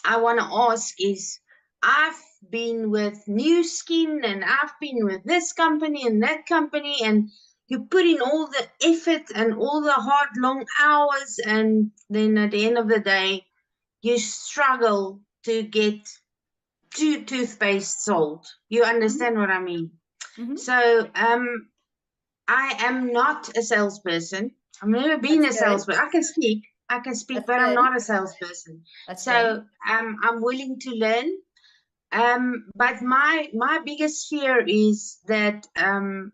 I want to ask is, I've been with New Skin and I've been with this company and that company, and you put in all the effort and all the hard, long hours, and then at the end of the day, you struggle to get 2 toothpaste sold. You understand what I mean? So, I am not a salesperson. I've never been a salesperson. I can speak, but I'm not a salesperson. So I'm willing to learn. But my biggest fear is that am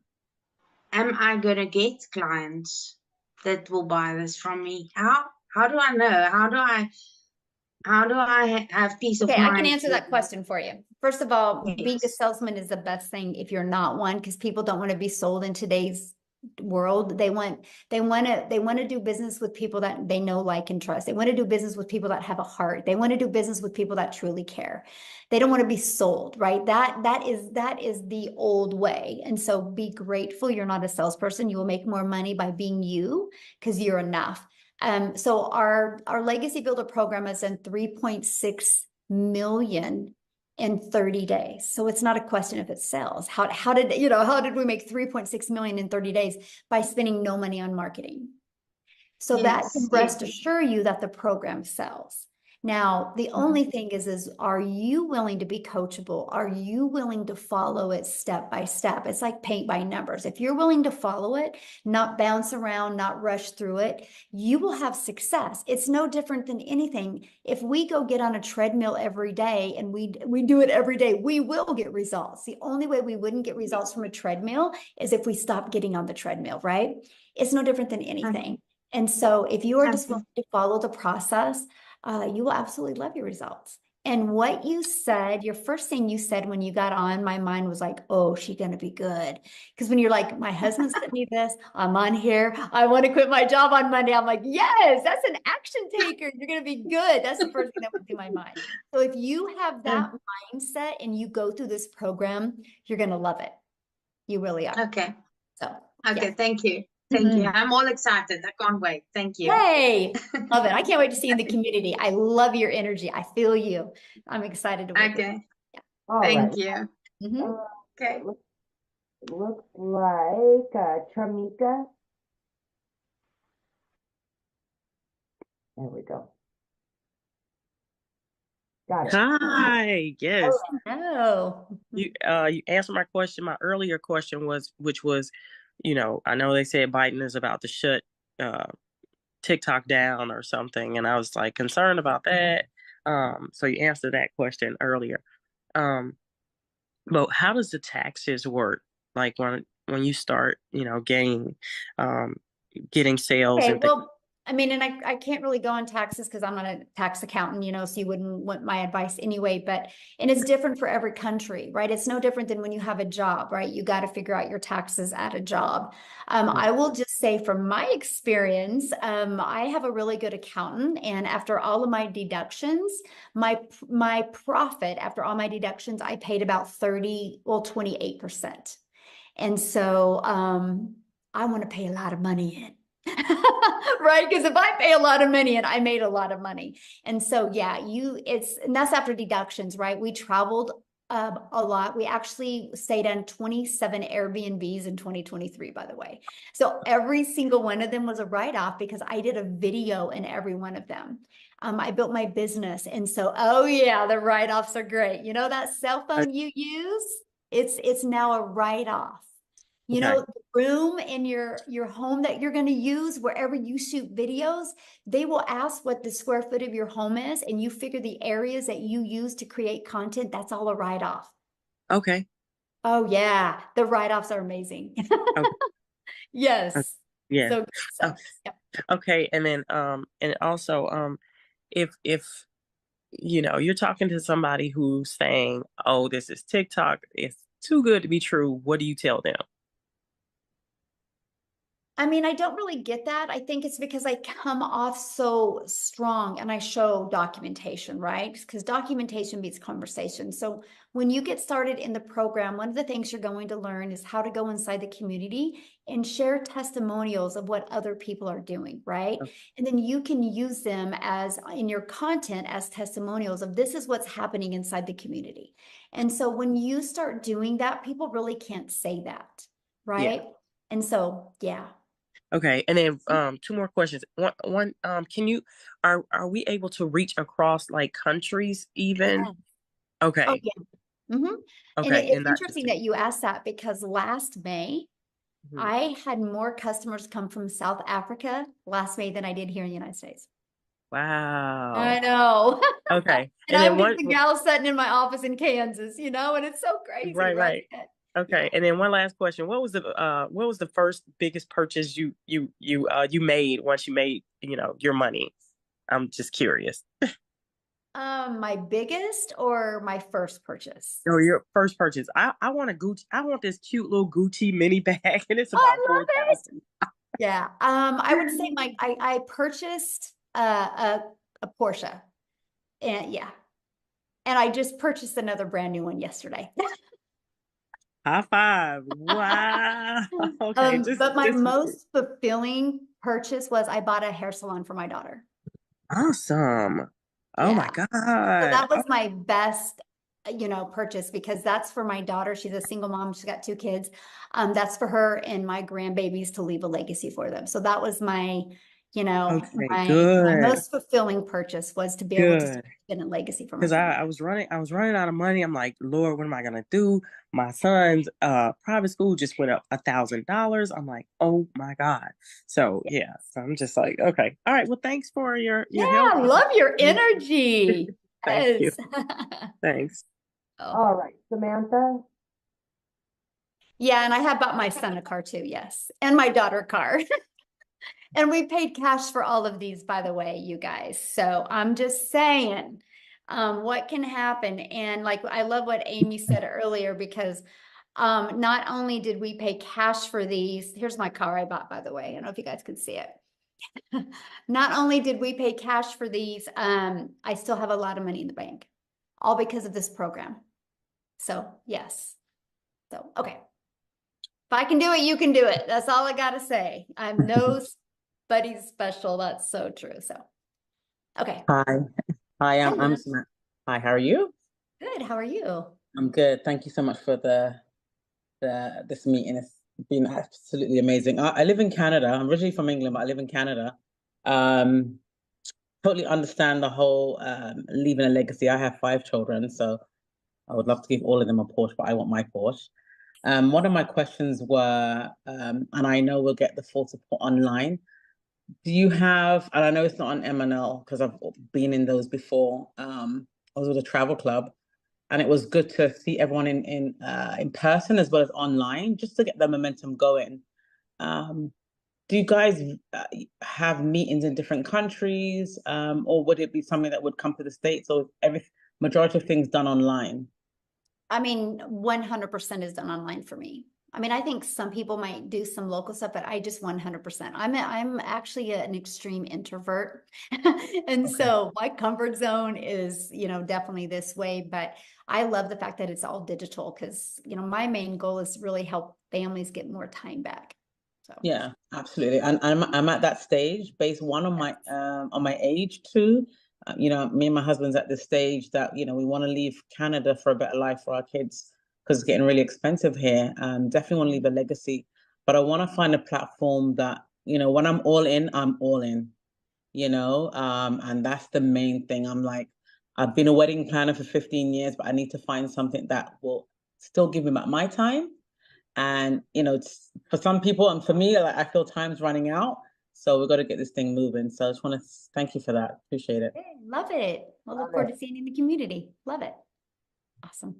I gonna get clients that will buy this from me? How do I know? How do I have peace of mind? I can answer that question for you. First of all, being a salesman is the best thing if you're not one, because people don't want to be sold in today's world. They want to do business with people that they know, like, and trust. They want to do business with people that have a heart. They want to do business with people that truly care. They don't want to be sold, right? That is the old way. And so be grateful you're not a salesperson. You will make more money by being you, because you're enough. So our Legacy Builder program is in 3.6 million in 30 days. So it's not a question if it sells. How did we make 3.6 million in 30 days? By spending no money on marketing. So that can rest assure you that the program sells. Now, the only thing is are you willing to be coachable? Are you willing to follow it step by step? It's like paint by numbers. If you're willing to follow it, not bounce around, not rush through it, you will have success. It's no different than anything. If we go get on a treadmill every day and we do it every day, we will get results. The only way we wouldn't get results from a treadmill is if we stop getting on the treadmill, right? It's no different than anything. And so if you are just willing to follow the process, you will absolutely love your results. And what you said, your first thing you said when you got on, my mind was like, oh, she's going to be good. Because when you're like, my husband sent me this, I'm on here, I want to quit my job on Monday. I'm like, yes, that's an action taker. You're going to be good. That's the first thing that went through my mind. So if you have that mindset and you go through this program, you're going to love it. You really are. Okay. So, thank you. Thank you. I'm all excited. I can't wait. Thank you. Hey, love it. I can't wait to see you in the community. I love your energy. I feel you. I'm excited to work with you. Yeah. Thank you. Okay. Looks like Tramika. There we go. Got it. Hi, yes. Hello. You answered my question. My earlier question which was, I know they said Biden is about to shut TikTok down or something, and I was like concerned about that. So you answered that question earlier. But how does the taxes work? Like when you start, getting sales Okay, and things. well, I mean, and I can't really go on taxes because I'm not a tax accountant, so you wouldn't want my advice anyway, and it's different for every country, right? It's no different than when you have a job, right? You got to figure out your taxes at a job. I will just say from my experience, I have a really good accountant, and after all of my deductions, my profit after all my deductions, I paid about 28%. And so I want to pay a lot of money in. Right? Because if I pay a lot of money and I made a lot of money. And so, yeah, and that's after deductions, right? We traveled a lot. We actually stayed on 27 Airbnbs in 2023, by the way. So every single one of them was a write-off because I did a video in every one of them. I built my business. And so, oh yeah, the write-offs are great. That cell phone you use, it's now a write-off. The room in your home that you're going to use wherever you shoot videos, they will ask what the square foot of your home is, and you figure the areas that you use to create content, that's all a write-off. Okay. Oh yeah, the write-offs are amazing. Okay. Yes. Yeah. So yep. Okay, and then and also if you're talking to somebody who's saying, "Oh, this is TikTok, it's too good to be true," what do you tell them? I mean, I don't really get that. I think it's because I come off so strong and I show documentation, right? Because documentation beats conversation. So when you get started in the program, one of the things you're going to learn is how to go inside the community and share testimonials of what other people are doing, right? And then you can use them as in your content as testimonials of this is what's happening inside the community. And so when you start doing that, people really can't say that, right? Yeah. And so, yeah. Okay, and then two more questions. One can you are we able to reach across like countries even? Oh Okay. yeah. Mm-hmm. And Okay, it's and not interesting that you asked that because last May, I had more customers come from South Africa last May than I did here in the United States. Wow. I know. Okay. And I'm just the gal sitting in my office in Kansas, and it's so crazy, Right. Okay, and then one last question: what was the first biggest purchase you made once you made your money? I'm just curious. My biggest or my first purchase? No, your first purchase. I want a Gucci. I want this cute little Gucci mini bag, and it's about $4,000. Yeah. I would say I purchased a Porsche, and yeah, and I just purchased another brand new one yesterday. High five! Wow. Okay, but my most fulfilling purchase was I bought a hair salon for my daughter. Awesome. Oh my So God. that was my best, purchase because that's for my daughter. She's a single mom. She's got 2 kids. That's for her and my grandbabies to leave a legacy for them. So that was my, Okay, my good. most fulfilling purchase was to be able to Good. spend a legacy for my Because son. I was running out of money. I'm like, Lord, what am I gonna do? My son's private school just went up $1,000. I'm like, oh my God. So yeah. So I'm just like, okay. All right. Well, thanks for your help. I love your energy. Thank you. Yes. Thanks. All right, Samantha. Yeah, and I have bought my son a car too, yes. And my daughter a car. And we paid cash for all of these, by the way, you guys. So I'm just saying what can happen. And like, I love what Amy said earlier, because not only did we pay cash for these, here's my car I bought, by the way. I don't know if you guys could see it. Not only did we pay cash for these, I still have a lot of money in the bank, all because of this program. So yes. So, okay. If I can do it, you can do it. That's all I got to say. I'm nobody's special. That's so true. So, okay. Hi, I'm Samantha. Hi, how are you? Good. How are you? I'm good. Thank you so much for this meeting. It's been absolutely amazing. I live in Canada. I'm originally from England, but I live in Canada. totally understand the whole leaving a legacy. I have 5 children, so I would love to give all of them a Porsche, but I want my Porsche. One of my questions were, and I know we'll get the full support online. Do you have, and I know it's not on M&L because I've been in those before. I was with a travel club, and it was good to see everyone in person as well as online, just to get the momentum going. Do you guys have meetings in different countries, or would it be something that would come to the States, or majority of things done online? I mean, 100% is done online for me. I mean, I think some people might do some local stuff, but I just 100%. I'm actually an extreme introvert. And so my comfort zone is, definitely this way, but I love the fact that it's all digital because, my main goal is really help families get more time back. So yeah, absolutely. And I'm at that stage based on my age too. Me and my husband's at this stage that, we want to leave Canada for a better life for our kids because it's getting really expensive here. Definitely want to leave a legacy, but I want to find a platform that, when I'm all in, and that's the main thing. I'm like, I've been a wedding planner for 15 years, but I need to find something that will still give me my time. And, it's, for some people and for me, like, I feel time's running out. So we've got to get this thing moving. So I just want to thank you for that. Appreciate it. hey, love it. We'll look forward to seeing you in the community. Love it. Awesome.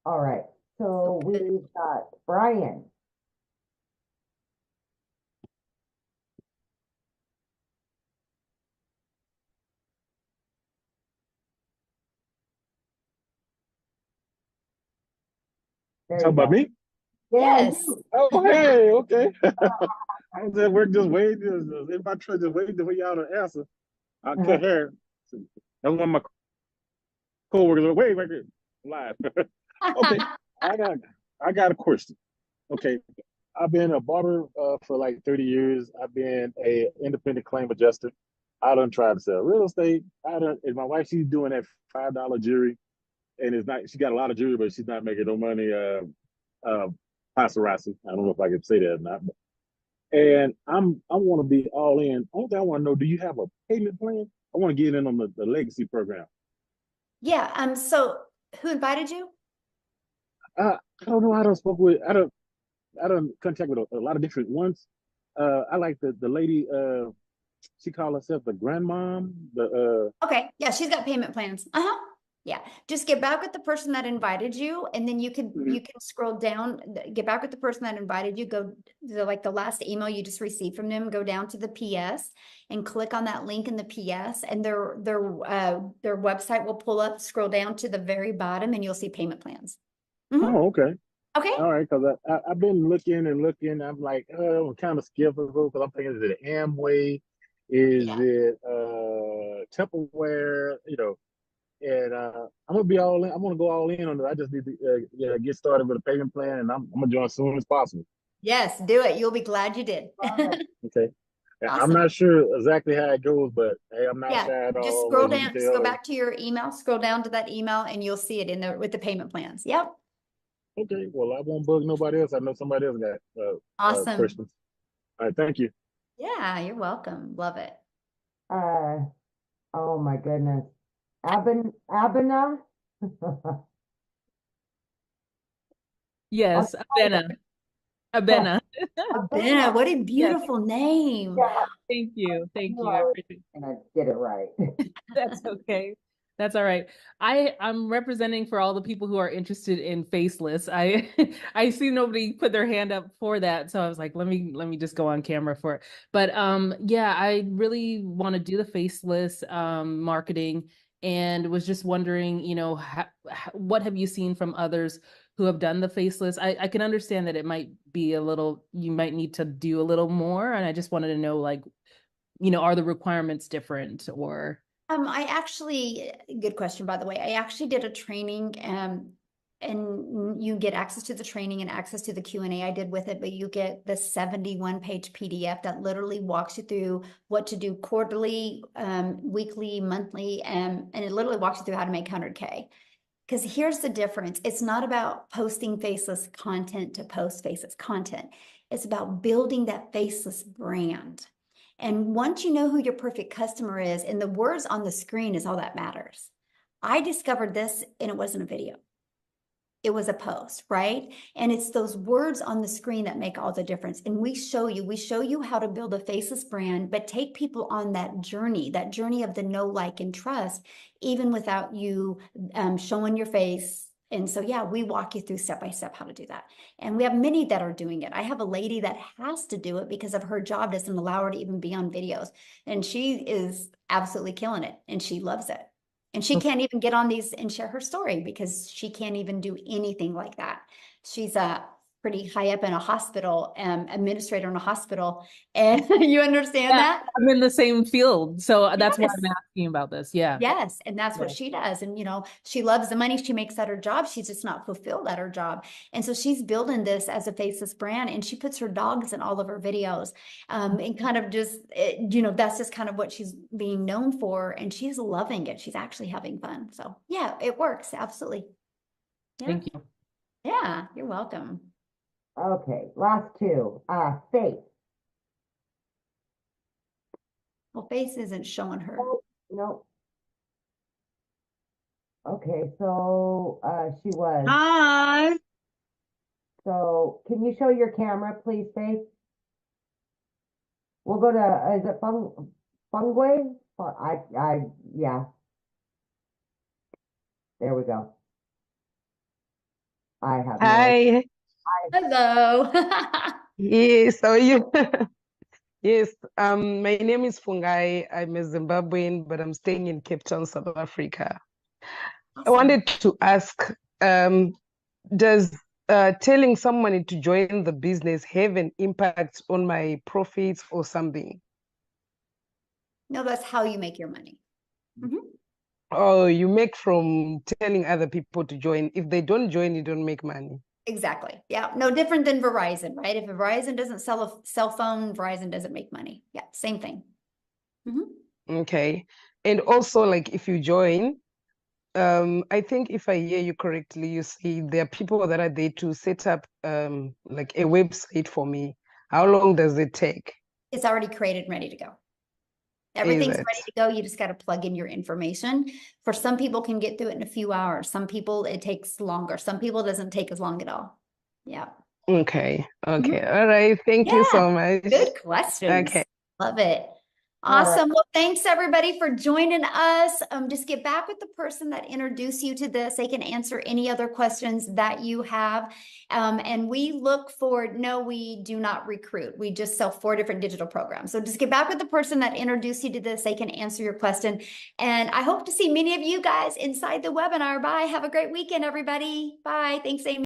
All right. So we've got Brian. Talk about me? Yes. Oh, hey, okay. I was at work just waiting, in my truck just waiting for y'all to answer. I cut hair. That's one of my coworkers. Wait, right there, live. Okay, I got a question. Okay, I've been a barber for like 30 years. I've been a independent claim adjuster. I done tried to sell real estate. And my wife, she's doing that $5 jewelry, and it's not. She got a lot of jewelry, but she's not making no money. Paparazzi. I don't know if I can say that or not. And I want to be all in. Only thing I want to know, do you have a payment plan? I want to get in on the legacy program. Yeah. So who invited you? I don't know. I don't contact with a lot of different ones. I like the lady. She called herself the grandmom. Okay. Yeah, she's got payment plans. Yeah. Just get back with the person that invited you, and then you can scroll down, get back with the person that invited you, go to like the last email you just received from them, go down to the PS and click on that link in the PS, and their website will pull up, scroll down to the very bottom, and you'll see payment plans. Oh, okay. Okay. All right, because I've been looking and looking. I'm like, I'm kind of skeptical because I'm thinking, is it Amway? Is it Tupperware? And I'm gonna be all in. I'm gonna go all in on it. I just need to get started with a payment plan, and I'm gonna join as soon as possible. Yes, do it. You'll be glad you did. Okay. Awesome. I'm not sure exactly how it goes, but hey, I'm not shy at all. Just scroll down, just go back to your email, scroll down to that email, and you'll see it in there with the payment plans. Yep. Okay. Well, I won't bug nobody else. I know somebody else got Awesome. questions. All right. Thank you. Yeah, you're welcome. Love it. Oh my goodness. Abena? Yes, Abena. Abena. Abena, what a beautiful name. Yeah. Thank you. Thank you. I appreciate it. And I get it right. That's okay. That's all right. I'm representing for all the people who are interested in faceless. I see nobody put their hand up for that, so I was like, let me just go on camera for it. But yeah, I really want to do the faceless marketing, and was just wondering, what have you seen from others who have done the faceless? I can understand that it might be you might need to do a little more, and I just wanted to know, like, are the requirements different or? I actually, good question, by the way. I actually did a training, and you get access to the training and access to the Q&A I did with it, but you get the 71-page PDF that literally walks you through what to do quarterly, weekly, monthly, and it literally walks you through how to make 100K. Because here's the difference. It's not about posting faceless content to post faceless content. It's about building that faceless brand. And once you know who your perfect customer is, and the words on the screen is all that matters. I discovered this and it wasn't a video. It was a post, right? And it's those words on the screen that make all the difference. And we show you how to build a faceless brand, but take people on that journey of the know, like, and trust, even without you showing your face. And so, yeah, we walk you through step by step how to do that. And we have many that are doing it. I have a lady that has to do it because of her job doesn't allow her to even be on videos. And she is absolutely killing it and she loves it. And she can't even get on these and share her story because she can't even do anything like that. She's pretty high up in a hospital, administrator in a hospital. And you understand that? I'm in the same field. So that's why Yes. I'm asking about this. Yeah. Yes. And that's what she does. And, you know, she loves the money she makes at her job. She's just not fulfilled at her job. And so she's building this as a faceless brand, and she puts her dogs in all of her videos. And kind of just, you know, that's just kind of what she's being known for. And she's loving it. She's actually having fun. So yeah, it works. Absolutely. Yeah. Thank you. Yeah, you're welcome. Okay, last two. Faith. Well, Faith isn't showing her. No. Okay, so she was. Hi. So can you show your camera, please, Faith? We'll go to, is it Fungway? Yeah. There we go. I have. Hi. Hello. Yes, how are you? Yes, my name is Fungai. I'm a Zimbabwean, but I'm staying in Cape Town, South Africa. Awesome. I wanted to ask, does telling someone to join the business have an impact on my profits or something? No, that's how you make your money. Mm-hmm. Oh, you make from telling other people to join. If they don't join, you don't make money. Exactly. Yeah. No different than Verizon, right? If Verizon doesn't sell a cell phone, Verizon doesn't make money. Yeah. Same thing. Mm-hmm. Okay. And also, like, if you join, I think if I hear you correctly, you say there are people that are there to set up like a website for me. How long does it take? It's already created and ready to go. Everything's ready to go. You just got to plug in your information. For some people can get through it in a few hours. Some people it takes longer. Some people it doesn't take as long at all. Yeah. Okay. Okay. All right. Thank you so much. Good questions. Okay. Love it. All right. Awesome. Well, thanks everybody for joining us. Just get back with the person that introduced you to this. They can answer any other questions that you have. And we look for, no, we do not recruit. We just sell 4 different digital programs. So just get back with the person that introduced you to this. They can answer your question. And I hope to see many of you guys inside the webinar. Bye. Have a great weekend, everybody. Bye. Thanks, Amy.